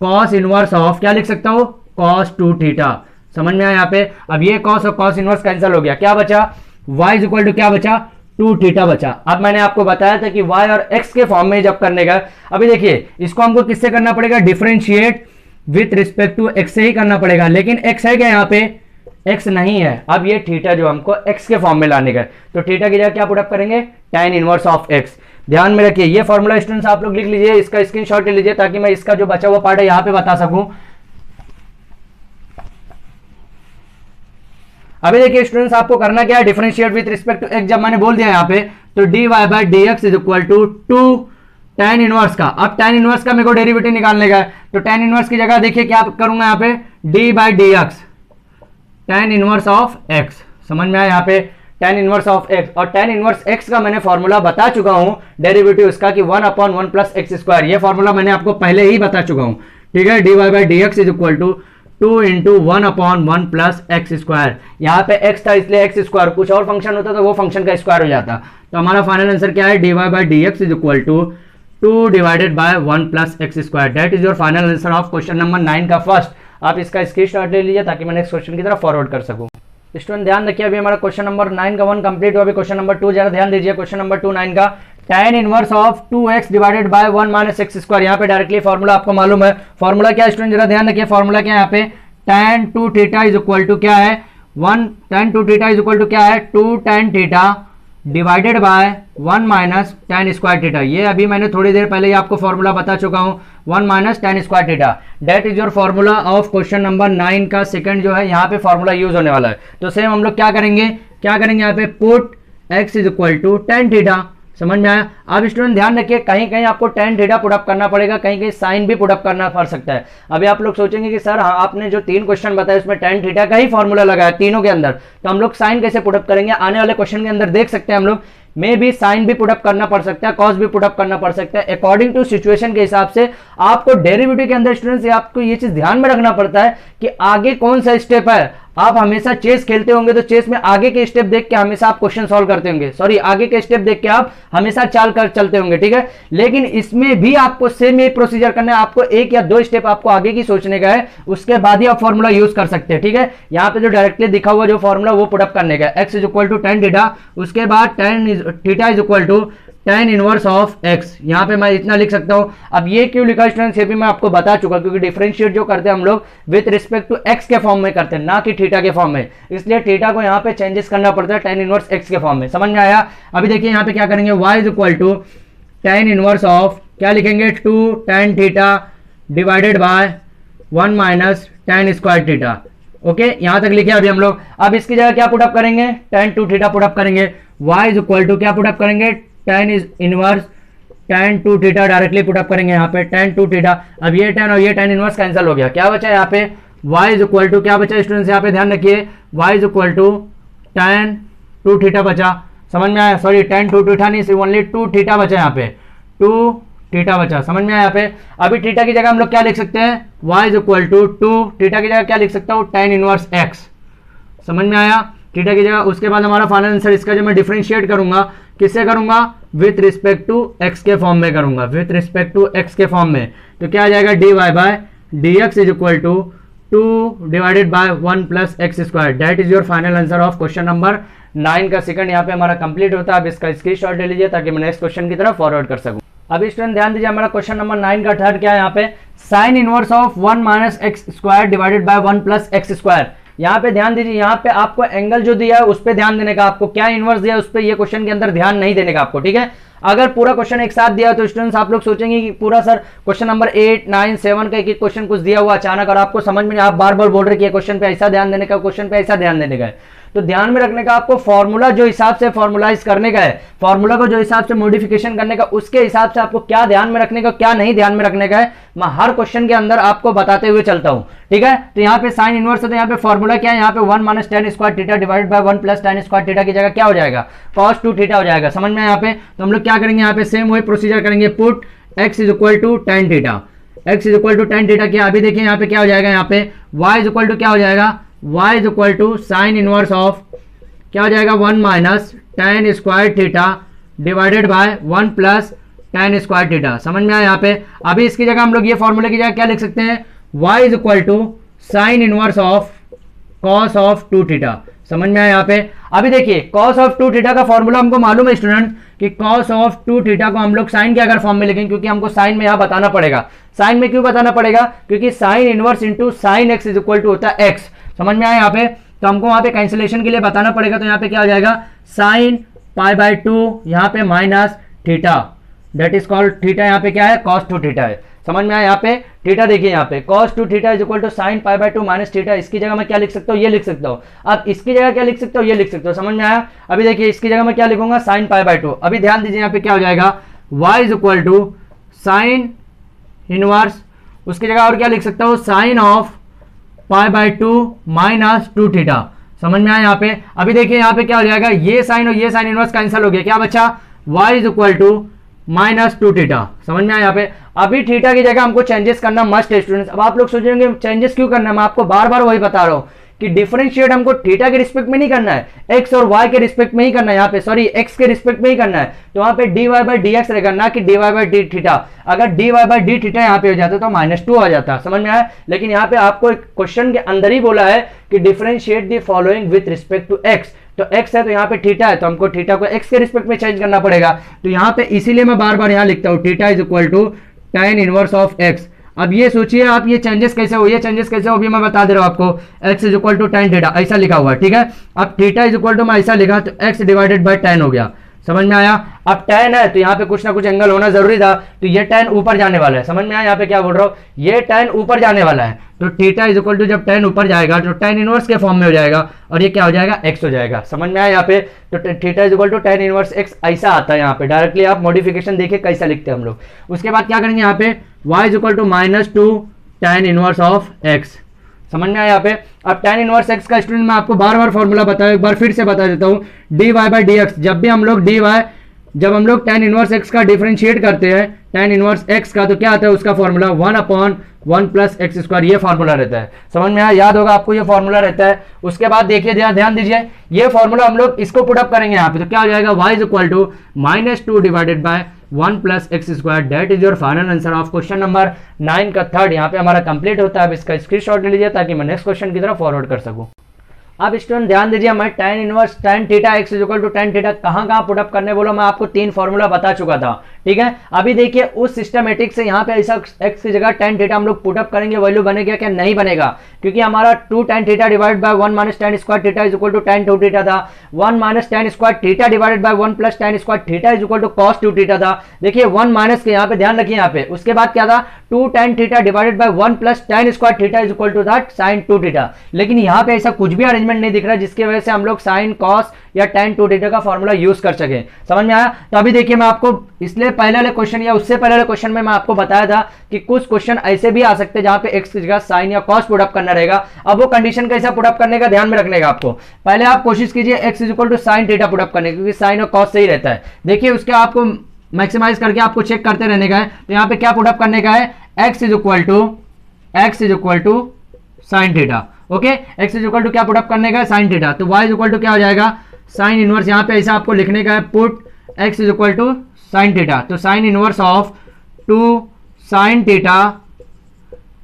cos inverse of, क्या लिख सकता हूँ, cos 2 थीटा। समझ में आया? यहाँ पे अब ये cos और cos इनवर्स कैंसिल हो गया, क्या बचा, y इज इक्वल टू क्या बचा, 2 थीटा बचा। अब मैंने आपको बताया था कि y और x के फॉर्म में जब करने का, अभी देखिए इसको हमको किससे करना पड़ेगा, differentiate with respect to x से ही करना पड़ेगा। लेकिन x है क्या, यहाँ पे x नहीं है। अब ये थीटा जो हमको x के फॉर्म में लाने का, तो थीटा की जगह क्या पुटअप करेंगे, tan इनवर्स ऑफ x। ध्यान में रखिए ये फॉर्मूला स्टूडेंट्स आप लोग लिख लीजिए, इसका स्क्रीनशॉट ले लीजिए ताकि मैं इसका जो बचा हुआ पार्ट है यहाँ पे बता सकूं। अभी देखिए स्टूडेंट्स आपको करना क्या है, differentiate with respect to x। जब मैंने बोल दिया यहाँ पे तो dy by dx is equal to 2 tan inverse का। अब tan इनवर्स का मेरे को डेरिवेटिव निकालने का है तो tan इनवर्स की जगह देखिए क्या करूंगा, यहाँ पे d by dx tan inverse of x। समझ में आया? यहाँ पे tan इनवर्स ऑफ x, और tan इनवर्स x का मैंने फॉर्मूला बता चुका हूं डेरिवेटिव इसका कि 1/1 प्लस x स्क्वायर। ये फॉर्मूला मैंने आपको पहले ही बता चुका हूं। ठीक है, d y by d x is equal to 2 into 1/1 plus x square. यहाँ पे x था इसलिए एक्स स्क्वायर, कुछ और फंक्शन होता तो वो फंक्शन का स्क्वायर हो जाता। तो हमारा फाइनल आंसर क्या है, d y by d x is equal to 2 divided by 1 plus x square. That is your final answer of question number 9 का फर्स्ट। आप इसका स्क्रीनशॉट ले लीजिए ताकि मैं नेक्स्ट क्वेश्चन की तरफ फॉरवर्ड कर सकूं। स्टूडेंट ध्यान रखिए, अभी हमारा क्वेश्चन नंबर 9 का 1 कंप्लीट हुआ, अभी क्वेश्चन नंबर 2 जरा ध्यान दीजिए। क्वेश्चन नंबर 2 9 का tan inverse of 2x divided by 1 minus x square. यहाँ पे डायरेक्टली फॉर्मूला आपको मालूम है, फॉर्मूला क्या है स्टूडेंट जरा ध्यान रखिए। फॉर्मूला क्या है यहाँ पे, tan 2 theta is equal to क्या है, 1 tan 2 theta is equal to क्या है, 2 tan theta divided by 1 minus tan square theta. ये अभी मैंने थोड़ी देर पहले ही आपको फॉर्मूला बता चुका हूँ, 1 minus tan square theta. That is your formula of question number 9 का सेकंड जो है यहाँ पे फॉर्मूला यूज होने वाला है। तो सेम हम लोग क्या करेंगे यहाँ पे, put x is equal to tan theta. समझ में आया। अब स्टूडेंट ध्यान रखिए, कहीं कहीं आपको tan थीटा पुट अप करना पड़ेगा, कहीं कहीं साइन भी पुट अप करना पड़ सकता है। अभी आप लोग सोचेंगे कि सर आपने जो 3 क्वेश्चन बताए उसमें tan थीटा का ही फॉर्मूला लगाया तीनों के अंदर, तो हम लोग साइन कैसे पुट अप करेंगे। आने वाले क्वेश्चन के अंदर देख सकते हैं हम लोग, में भी साइन भी पुट अप करना पड़ सकता है, कॉस भी पुट अप करना पड़ सकता है। अकॉर्डिंग टू सिचुएशन के हिसाब से आपको डेरिवेटिव के अंदर स्टूडेंट्स आपको ये चीज ध्यान में रखना पड़ता है कि आगे कौन सा स्टेप है। आप हमेशा चेस खेलते होंगे तो चेस में आगे के स्टेप देख के हमेशा आप क्वेश्चन सॉल्व करते होंगे, सॉरी आगे के स्टेप देख के आप हमेशा चाल कर चलते होंगे, ठीक है। लेकिन इसमें भी आपको सेम ये प्रोसीजर करना है, आपको 1 या 2 स्टेप आपको आगे की सोचने का है, उसके बाद ही आप फॉर्मूला यूज कर सकते हैं, ठीक है। यहाँ पे जो डायरेक्टली दिखा हुआ जो फॉर्मूला वो पुट अप करने का, x is equal to tan theta, उसके बाद tan theta is equal to tan inverse of x। यहाँ पे मैं इतना लिख सकता हूँ। अब ये क्यों लिखा स्टूडेंट्स, ये भी मैं आपको बता चुका, क्योंकि डिफरेंशिएट जो करते हैं हम लोग विथ रिस्पेक्ट टू x के फॉर्म में करते हैं, ना कि थीटा के फॉर्म में, इसलिए थीटा को यहाँ पे चेंजेस करना पड़ता है tan इनवर्स x के फॉर्म में। समझ में आया। अभी देखिए यहाँ पे क्या करेंगे, y is equal to tan inverse of क्या लिखेंगे, 2 tan theta divided by 1 minus tan square theta. Okay, यहां तक लिखे अभी हम लोग। अब इसकी जगह क्या पुट अप करेंगे, tan 2 थीटा पुट अप करेंगे। y इज इक्वल टू क्या पुट अप करेंगे, tan is inverse tan 2 theta directly put up करेंगे यहाँ पे, tan 2 थीटा। अब ये tan और ये tan इनवर्स कैंसिल हो गया, क्या बचा यहाँ पे, y इज इक्वल टू क्या बचा स्टूडेंट्स, यहाँ पे ध्यान रखिए, y is equal to tan 2 theta बचा। समझ में आया, सॉरी tan 2 थीटा नहीं, सिर्फ ओनली 2 थीटा बचा यहाँ पे, 2 थीटा बचा। समझ में आया यहाँ पे। अभी थीटा की जगह हम लोग क्या लिख सकते हैं, y is equal to 2 theta की जगह क्या लिख सकता हूँ, tan इनवर्स x। समझ में आया, थीटा की जगह। उसके बाद हमारा फाइनल आंसर इसका जो मैं डिफरेंशिएट करूंगा, किससे करूंगा, विथ रिस्पेक्ट टू x के फॉर्म में करूंगा, विथ रिस्पेक्ट टू x के फॉर्म में। तो क्या आ जाएगा, d y by d x is equal to 2 divided by 1 plus x square. That is your final answer of question number 9 का सेकंड यहाँ पे हमारा कंप्लीट होता है। अब इसका स्क्रीनशॉट ले लीजिए ताकि मैं नेक्स्ट क्वेश्चन की तरफ फॉरवर्ड कर सकूं। अभी स्टूडेंट ध्यान दीजिए, हमारा क्वेश्चन नंबर 9 का थर्ड क्या है यहाँ पे, sign inverse of 1 minus x square divided by 1 plus x square. यहाँ पे ध्यान दीजिए, यहाँ पे आपको एंगल जो दिया है उस पे ध्यान देने का, आपको क्या इनवर्स दिया है उस पे ये क्वेश्चन के अंदर ध्यान नहीं देने का आपको, ठीक है। अगर पूरा क्वेश्चन एक साथ दिया तो स्टूडेंट्स आप लोग सोचेंगे कि पूरा सर क्वेश्चन नंबर 8 9 7 का एक क्वेश्चन कुछ दिया हुआ अचानक और आपको समझ में, आप बार बार बोल रहे कि क्वेश्चन पे ऐसा ध्यान देने का, क्वेश्चन पे ऐसा ध्यान देने का है। तो ध्यान में रखने का आपको फॉर्मूला जो हिसाब से फॉर्मुलाइज करने का है, फॉर्मूला को जो हिसाब से मॉडिफिकेशन करने का, उसके हिसाब से आपको क्या ध्यान में रखने का क्या नहीं ध्यान में रखने का है, मैं हर क्वेश्चन के अंदर आपको बताते हुए चलता हूं, ठीक है। तो यहाँ पे साइन इनवर्स है तो यहाँ पे फॉर्मूला क्या है, यहाँ पे 1 minus tan square theta divided by 1 plus tan square theta की जगह क्या हो जाएगा, cos 2 थीटा हो जाएगा। समझ में यहाँ पे। तो हम लोग क्या करेंगे, यहाँ पे सेम वही प्रोसीजर करेंगे, put x is equal to tan theta, x is equal to tan theta किया। अभी देखिए यहाँ पे क्या हो जाएगा, यहाँ पे y इज इक्वल टू क्या हो जाएगा, y is equal to sine inverse of क्या हो जाएगा, 1 minus tan square theta divided by 1 plus tan square theta. समझ में आया यहाँ पे। अभी इसकी जगह हम लोग ये फॉर्मूले की जगह क्या लिख सकते हैं, y is equal to sine inverse of cos of 2 theta. समझ में आया यहाँ पे। अभी देखिए cos ऑफ 2 थीटा का फॉर्मूला हमको मालूम है स्टूडेंट कि cos ऑफ 2 थीटा को हम लोग साइन के अगर फॉर्म में लिखेंगे, क्योंकि हमको साइन में यहाँ बताना पड़ेगा। साइन में क्यों बताना पड़ेगा, क्योंकि sine inverse into sine x is equal to होता है x। समझ में आया यहाँ पे। तो हमको वहां पे कैंसिलेशन के लिए बताना पड़ेगा, तो यहाँ पे क्या हो जाएगा, साइन पाई बाय 2 यहाँ पे minus theta, that is called theta, यहाँ पे क्या है, cos 2 थीटा है। समझ में आया यहाँ पे। थीटा देखिए यहाँ पे cos 2 theta is equal to sine pi by 2 minus theta. इसकी जगह मैं क्या लिख सकता हूँ, ये लिख सकता हूँ। अब इसकी जगह क्या लिख सकता हूँ, ये लिख सकता हूँ। समझ में आया। अभी देखिए इसकी जगह मैं क्या लिखूंगा, साइन पाई बाय 2। अभी ध्यान दीजिए यहाँ पे क्या हो जाएगा, y is equal to sine inverse, उसकी जगह और क्या लिख सकता हूँ, sine of pi by 2 minus 2 theta. समझ में आया यहाँ पे। अभी देखिए यहाँ पे क्या हो जाएगा, ये साइन और ये साइन इनवर्स कैंसिल हो गया, क्या बचा, y is equal to minus 2 theta. समझ में आया यहाँ पे। अभी थीटा की जगह हमको चेंजेस करना मस्ट है स्टूडेंट्स। अब आप लोग सोचेंगे चेंजेस क्यों करना है, मैं आपको बार बार वही बता रहा हूँ कि डिफरेंशिएट हमको थीटा के रिस्पेक्ट में नहीं करना है, एक्स और वाई के रिस्पेक्ट में ही करना है, यहाँ पे सॉरी एक्स के रिस्पेक्ट में ही करना है। तो वहाँ पे d y by d x रहेगा, ना कि d y by d theta. अगर d y by d theta यहाँ पे हो जाता तो -2 आ जाता। समझ में आया। लेकिन यहाँ पे आपको एक क्वेश्चन के अंदर ही बोला है कि differentiate the following with respect to x. तो x है तो यहाँ पे थीटा है, तो हमको थीटा को x के रिस्पेक्ट में चेंज करना पड़ेगा। तो यहाँ पे इसीलिए मैं बार बार यहाँ लिखता हूँ theta is equal to tan inverse of x। अब ये सोचिए आप ये चेंजेस कैसे हो, ये चेंजेस कैसे हो अभी मैं बता दे रहा हूँ आपको। x is equal to tan theta ऐसा लिखा हुआ है, ठीक है। अब थीटा इज इक्वल टू मैं ऐसा लिखा तो x डिवाइडेड बाय tan हो गया। समझ में आया। अब tan है तो यहाँ पे कुछ ना कुछ एंगल होना जरूरी था, तो ये tan ऊपर जाने वाला है। समझ में आया यहाँ पे क्या बोल रहा हूँ, ये tan ऊपर जाने वाला है। तो थीटा इज इक्वल टू जब tan ऊपर जाएगा तो tan इनवर्स के फॉर्म में हो जाएगा और ये क्या हो जाएगा, x हो जाएगा। समझ में आया यहाँ पे। तो theta is equal to tan inverse x ऐसा आता है यहाँ पे। डायरेक्टली आप मॉडिफिकेशन देखिए कैसा लिखते हैं हम लोग। उसके बाद क्या करेंगे यहाँ पे y is equal to -2 tan inverse of x। समझ में आया यहाँ पे। अब tan इनवर्स x का स्टूडेंट मैं आपको बार बार फॉर्मूला बताया, एक बार फिर से बता देता हूँ। dy बाई dx, जब भी हम लोग जब हम लोग tan इनवर्स x का डिफरेंशिएट करते हैं tan इनवर्स x का, तो क्या आता है उसका फॉर्मूला 1/1 प्लस एक्स स्क्वायर, ये फॉर्मूला रहता है। समझ में आया, याद होगा आपको ये फॉर्मूला रहता है। उसके बाद देखिए ध्यान दीजिए, ये फॉर्मूला हम लोग इसको पुट अप करेंगे यहाँ पे, तो क्या हो जाएगा y is equal to -2 divided by 1 plus x square. That is your final answer of question number 9 का थर्ड। यहाँ पे हमारा कंप्लीट होता है। अब इसका स्क्रीनशॉट ले लीजिए ताकि मैं नेक्स्ट क्वेश्चन की तरफ फॉरवर्ड कर सकूँ। अब स्टूडेंट ध्यान दीजिए, मैं tan inverse tan theta x is equal to tan theta कहाँ पुट अप करने बोला, मैं आपको 3 फॉर्मूला बता चुका था, ठीक है। अभी देखिए उस सिस्टमेटिक से यहाँ पे ऐसा x की जगह tan थीटा हम लोग पुट अप करेंगे, वैल्यू बनेगा क्या, नहीं बनेगा, क्योंकि हमारा 2 tan theta divide by 1 minus tan square theta is equal to tan 2 theta था। 1 minus tan square theta divided by 1 plus tan square theta is equal to cos 2 theta था। देखिए 1 माइनस के यहाँ पे ध्यान रखिए यहाँ पे। उसके बाद क्या था 2 tan theta divided by 1 plus tan square theta is equal to that sin 2 theta. लेकिन यहाँ पे ऐसा कुछ भी अरेंजमेंट नहीं दिख रहा जिसके वजह से हम लोग sin cos या tan 2 थीटा का फॉर्मूला यूज कर सके। समझ में आया। तो अभी देखिए मैं आपको इसलिए पहले वाले क्वेश्चन या उससे पहले वाले क्वेश्चन में मैं आपको बताया था कि कुछ क्वेश्चन ऐसे भी आ सकते हैं जहां पे x की जगह sin या cos पुट अप करना रहेगा। अब वो कंडीशन कैसा पुट अप करने का ध्यान में रखने का आपको, पहले आप कोशिश कीजिए x is equal to sin theta put up करने, क्योंकि sin और cos सही रहता है। देखिए उसके आपको मैक्सिमाइज करके आपको चेक करते रहने का है। तो यहाँ पे क्या पुट अप करने का है, x is equal to sin theta. Okay, x is equal to क्या पुट अप करने का है, sin थीटा। तो y इज इक्वल टू क्या हो जाएगा, sin इनवर्स, यहाँ पे ऐसा आपको लिखने का है put x is equal to sin theta. तो sin inverse of 2 sin theta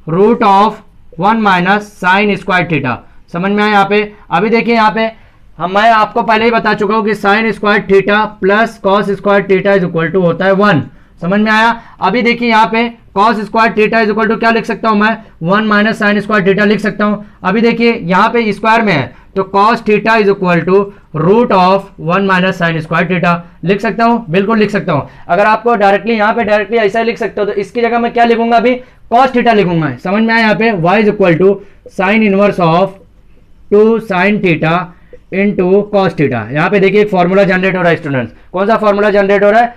root of 1 minus sin square theta. समझ में आया यहाँ पे। अभी देखिए यहाँ पे मैं आपको पहले ही बता चुका हूँ कि sin square theta plus cos square theta is equal to होता है 1। समझ में आया। अभी देखिए यहाँ पे cos square theta is equal to क्या लिख सकता हूँ मैं, 1 माइनस sin स्क्वायर थीटा लिख सकता हूँ। अभी देखिए यहाँ पे स्क्वायर में है तो cos theta is equal to root of 1 minus sin square theta लिख सकता हूँ, बिल्कुल लिख सकता हूँ। अगर आपको डायरेक्टली यहाँ पे डायरेक्टली ऐसा ही लिख सकते हो तो इसकी जगह मैं क्या लिखूंगा, अभी cos थीटा लिखूंगा। समझ में आया। यहाँ पे y is equal to sine inverse of 2 sin theta into cos theta. यहाँ पे देखिए एक फॉर्मूला जनरेट हो रहा है स्टूडेंट्स। कौन सा फॉर्मूला जनरेट हो रहा है,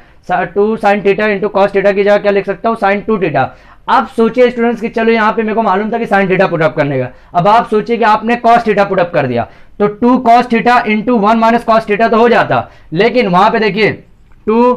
2 sin theta into cos theta की जगह क्या लिख सकता हूँ, sin 2 थीटा। अब सोचिए स्टूडेंट्स कि चलो यहाँ पे मेरे को मालूम था कि sin थीटा पुट अप करने का। अब आप सोचिए कि आपने cos थीटा पुट अप कर दिया तो 2 cos theta into 1 minus cos theta तो हो जाता, लेकिन वहां पे देखिए 2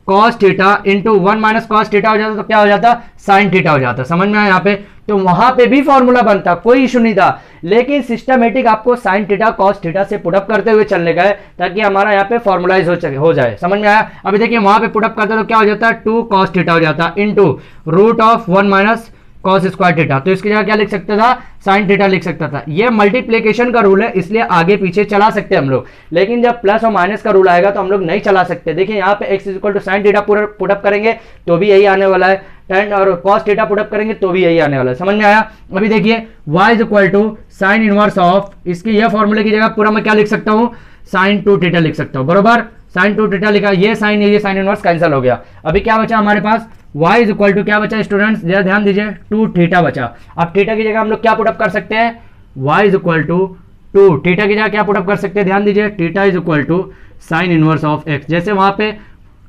cos theta into 1 minus cos theta हो जाता तो क्या हो जाता, sin थीटा हो जाता। समझ में आया यहाँ पे। तो वहां पे भी फॉर्मूला बनता, कोई इशू नहीं था, लेकिन सिस्टमेटिक आपको sin थीटा cos थीटा से पुट अप करते हुए चलने का है ताकि हमारा यहाँ पे फॉर्मुलाइज हो जाए। समझ में आया। अभी देखिए वहां पे पुट अप करते तो क्या हो जाता, 2 cos थीटा हो जाता into root of 1 minus cos square theta. तो इसकी जगह क्या लिख सकता था, sin थीटा लिख सकता था। ये मल्टीप्लिकेशन का रूल है इसलिए आगे पीछे चला सकते हैं हम लोग, लेकिन जब प्लस और माइनस का रूल आएगा तो हम लोग नहीं चला सकते। देखिए यहाँ पे x is equal to sine theta put up करेंगे तो भी यही आने वाला है, tan और cos थीटा पुट अप करेंगे तो भी यही आने वाला है। समझ में आया। अभी देखिए y is equal to sine inverse of, इसकी यह फॉर्मूले की जगह पूरा मैं क्या लिख सकता हूँ, sin 2 थीटा लिख सकता हूँ, बरोबर। sin 2 थीटा लिखा, ये साइन इनवर्स कैंसिल हो गया। अभी क्या बचा हमारे पास, y इज इक्वल टू क्या बचा स्टूडेंट्स, जरा ध्यान दीजिए, 2 थीटा बचा। अब थीटा की जगह हम लोग क्या पुट अप कर सकते हैं, y is equal to 2 theta की जगह क्या पुट अप कर सकते हैं, ध्यान दीजिए, theta is equal to sine inverse of x। जैसे वहां पे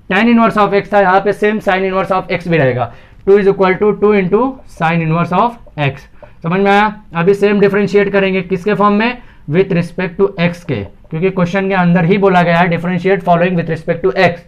tan इनवर्स ऑफ x था, यहाँ पे same sine inverse of x भी रहेगा। 2 is equal to 2 into sine inverse of x। समझ में आया। अभी सेम डिफरेंशिएट करेंगे किसके फॉर्म में, विथ रिस्पेक्ट टू x के, क्योंकि क्वेश्चन के अंदर ही बोला गया है differentiate following with respect to x।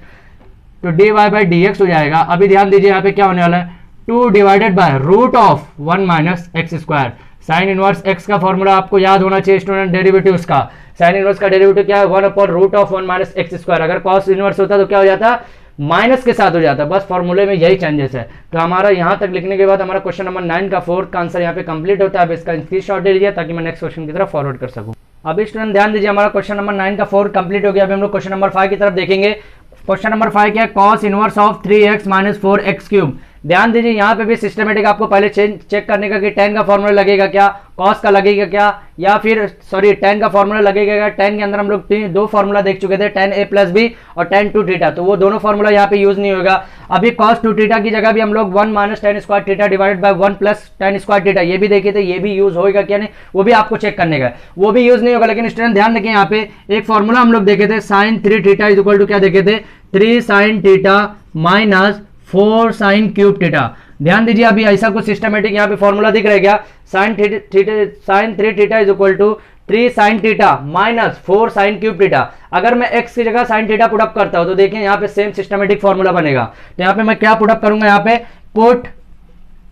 तो d y by d x हो जाएगा। अभी ध्यान दीजिए यहाँ पे क्या होने वाला है, 2 divided by root of 1 minus x square. Sine inverse x का फॉर्मूला आपको याद होना चाहिए स्टूडेंट, डेरिवेटिव का। साइन इनवर्स का डेरिवेटिव क्या है, 1 upon root of 1 minus x square. अगर कॉस इनवर्स होता तो क्या हो जाता, माइनस के साथ हो जाता। बस फॉर्मूले में यही चेंजेस है। तो हमारा यहाँ तक लिखने के बाद हमारा क्वेश्चन नंबर 9 का 4th का आंसर यहाँ पे कंप्लीट होता है। अब इसका स्क्रीनशॉट ले लीजिए ताकि मैं नेक्स्ट क्वेश्चन की तरफ फॉरवर्ड कर सकूँ। अभी स्टूडेंट ध्यान दीजिए, हमारा क्वेश्चन नंबर 9 का 4 कंप्लीट हो गया। अभी हम लोग क्वेश्चन नंबर 5 की तरफ देखेंगे। क्वेश्चन नंबर 5 क्या है, cos inverse of 3x minus 4x cube. ध्यान दीजिए यहाँ पे भी सिस्टमेटिक आपको पहले चेक करने का कि tan का फॉर्मूला लगेगा क्या, cos का लगेगा क्या, या फिर सॉरी tan का फॉर्मूला लगेगा क्या। tan के अंदर हम लोग 2 फॉर्मूला देख चुके थे, tan a प्लस बी और tan 2 थीटा, तो वो दोनों फॉर्मूला यहाँ पे यूज नहीं होगा। अभी cos 2 थीटा की जगह भी हम लोग 1 minus tan square theta divided by 1 plus tan square theta ये भी देखे थे, ये भी यूज होगा क्या नहीं, वो भी आपको चेक करने का, वो भी यूज नहीं होगा। लेकिन स्टूडेंट ध्यान रखें, यहाँ पे एक फॉर्मूला हम लोग देखे थे, sin 3 theta is equal to क्या देखे थे, 3 sin theta minus 4 sin cube theta. ध्यान दीजिए अभी ऐसा कुछ सिस्टमेटिक यहाँ पे फॉर्मूला दिख रहा है क्या, sin 3 theta is equal to 3 sin theta minus 4 sin cube theta. अगर मैं x की जगह sin थीटा पुटअप करता हूं तो देखिए यहाँ पे सेम सिस्टमेटिक फॉर्मूला बनेगा। तो यहाँ पे मैं क्या पुटअप करूंगा, यहाँ पे put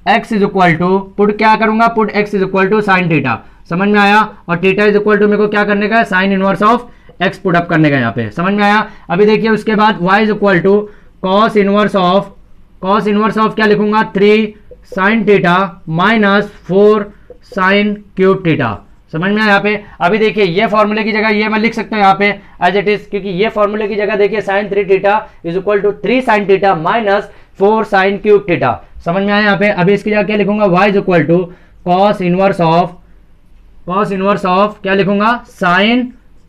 x is equal to, put क्या करूंगा, put x is equal to sin theta, समझ में आया। और थीटा इज इक्वल टू मेरे को क्या करने का है, sine inverse of x put up करने का, यहाँ पे समझ में आया। अभी देखिए उसके बाद y is equal to cos inverse of क्या लिखूंगा, 3 sin theta minus 4 sin cube theta, समझ में आया यहाँ पे। अभी देखिए ये फॉर्मूले की जगह ये मैं लिख सकता हूँ यहाँ पे एज इट इज, क्योंकि ये फॉर्मूले की जगह देखिए sin 3 theta is equal to 3 sin theta minus 4 sin cube theta, समझ में आया यहाँ पे। अभी इसकी जगह क्या लिखूंगा, y is equal to cos inverse of क्या लिखूंगा, sin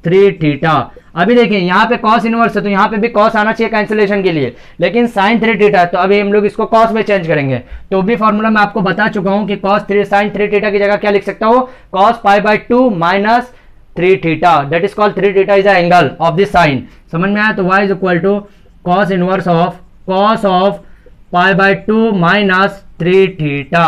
3 थीटा। अभी देखिए यहाँ पे cos इनवर्स है तो यहाँ पे भी cos आना चाहिए कैंसिलेशन के लिए, लेकिन sin 3 थीटा, तो अभी हम लोग इसको cos में चेंज करेंगे। तो भी फॉर्मूला मैं आपको बता चुका हूँ कि sin 3 थीटा की जगह क्या लिख सकता हूँ, cos pi by 2 minus 3 theta, that is called 3 theta is the angle of this sine, समझ में आया। तो y is equal to cos inverse of pi by 2 minus 3 theta,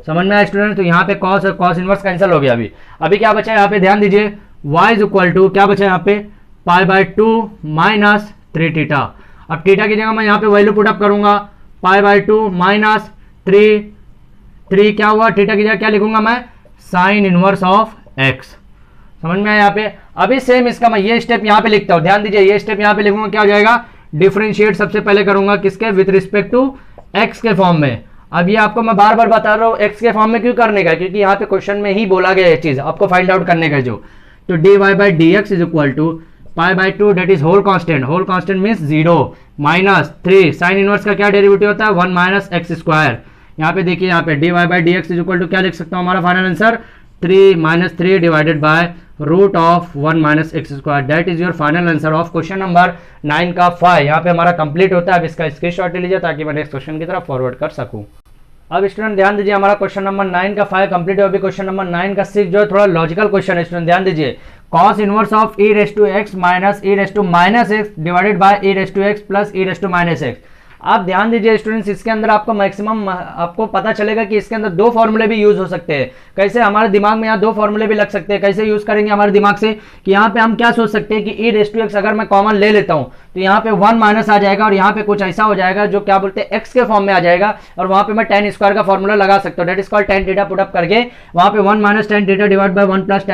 समझ में आया स्टूडेंट। तो यहाँ पे cos इनवर्स कैंसिल हो गया। अभी क्या बचा है यहाँ पे, ध्यान दीजिए y इज इक्वल टू क्या बचा है यहाँ पे, पाई बाई 2 माइनस 3 थीटा। अब थीटा की जगह मैं यहाँ पे वैल्यू पुटअप करूंगा, पाई बाई 2 माइनस 3 क्या हुआ, थीटा की जगह क्या लिखूंगा मैं, साइन इनवर्स ऑफ x, समझ में आया यहाँ पे। अभी सेम इसका मैं ये स्टेप यहाँ पे लिखता हूँ, ध्यान दीजिए ये स्टेप यहाँ पे लिखूंगा, क्या हो जाएगा, डिफरेंशिएट सबसे पहले करूंगा किसके, विथ रिस्पेक्ट टू x के फॉर्म में। अब ये आपको मैं बार बार बता रहा हूँ x के फॉर्म में क्यों करने का, क्योंकि यहाँ पे क्वेश्चन में ही बोला गया ये चीज आपको फाइंड आउट करने का जो। तो d y by d x is equal to pi by 2 that is whole constant means 0 minus 3 sine inverse का क्या डेरिवेटिव होता है, 1 माइनस एक्स स्क्वायर। यहाँ पे देखिए यहाँ पे d y by d x is equal to क्या लिख सकता हूँ, हमारा final answer 3 minus 3 divided by root of 1 minus x square, that is your final answer of question number 9 का 5। यहाँ पे हमारा कंप्लीट होता है। अब इसका स्क्रीनशॉट ले लीजिए ताकि मैं नेक्स्ट क्वेश्चन की तरफ फॉरवर्ड कर सकूँ। अब स्टूडेंट ध्यान दीजिए, हमारा क्वेश्चन नंबर 9 का 5 कंप्लीट है। अभी क्वेश्चन नंबर 9 का 6 जो है थोड़ा लॉजिकल क्वेश्चन है स्टूडेंट, ध्यान दीजिए। cos inverse of e raise to x minus e raise to minus x divided by e raise to x plus e raise to minus x. आप ध्यान दीजिए स्टूडेंट्स, इसके अंदर आपको मैक्सिमम आपको पता चलेगा कि इसके अंदर 2 फॉर्मूले भी यूज हो सकते हैं। कैसे, हमारे दिमाग में यहाँ 2 फॉर्मूले भी लग सकते हैं। कैसे यूज करेंगे हमारे दिमाग से, कि यहाँ पे हम क्या सोच सकते हैं कि e रेस टू एक्स अगर मैं कॉमन ले लेता हूँ तो यहाँ पे 1 माइनस आ जाएगा और यहाँ पे कुछ ऐसा हो जाएगा जो क्या बोलते हैं x के फॉर्म में आ जाएगा, और वहाँ पे मैं tan स्क्वायर का फॉर्मूला लगा सकता हूँ, that is called tan theta put up करके वहाँ पे 1 minus tan theta divide by 1 plus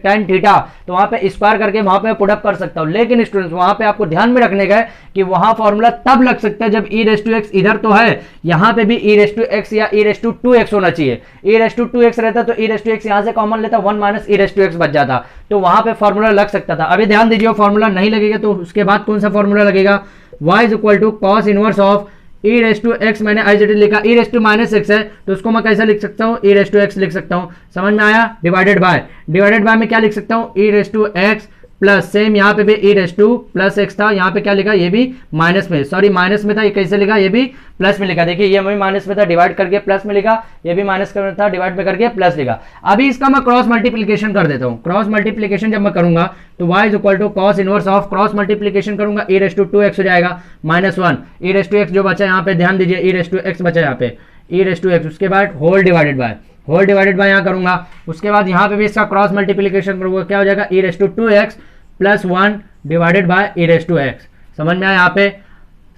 tan theta, तो वहाँ पे स्क्वायर करके वहाँ पे पुट अप कर सकता हूँ। लेकिन स्टूडेंट्स वहाँ पे आपको ध्यान में रखने का है कि वहाँ फॉर्मूला तब लग सकता है जब e रेस टू एक्स इधर तो है, यहाँ पे भी e रेस टू एक्स या e रेस टू 2x होना चाहिए। e रेस टू 2x रहता तो e रेस टू एक्स यहाँ से कॉमन लेता, 1 minus e raise to x बच जाता, तो वहाँ पे फॉर्मूला लग सकता था। अभी ध्यान दीजिए फॉर्मूला नहीं लगेगा तो उसके बाद कौन सा फॉर्मूला लगेगा, y is equal to cos inverse of e raise to x, मैंने आई जेड लिखा, e raise to minus x है तो उसको मैं कैसे लिख सकता हूँ, e रेस टू एक्स लिख सकता हूँ, समझ में आया। डिवाइडेड बाय में क्या लिख सकता हूँ, e raise to x plus same यहाँ पे भी e raise to plus x था, यहाँ पे क्या लिखा, ये भी माइनस में, सॉरी माइनस में था, ये कैसे लिखा, ये भी प्लस में लिखा। देखिए ये भी माइनस में था, डिवाइड करके प्लस में लिखा, ये भी माइनस में था, डिवाइड में करके प्लस लिखा। अभी इसका मैं क्रॉस मल्टीप्लीकेशन कर देता हूँ। क्रॉस मल्टीप्लीकेशन जब मैं करूंगा तो y is equal to cos inverse of, cross multiplication करूंगा e रेस टू 2x हो जाएगा minus 1, e raise to x जो बचा यहाँ पे, ध्यान दीजिए e रेस टू एक्स बचा यहाँ पे, e रेस टू एक्स, उसके बाद होल डिवाइडेड बाय यहाँ करूंगा, उसके बाद यहाँ पे भी इसका क्रॉस मल्टीप्लीकेशन करूंगा, क्या हो जाएगा, e raise to 2x plus 1 divided by e raise to x, समझ में आया यहाँ पे।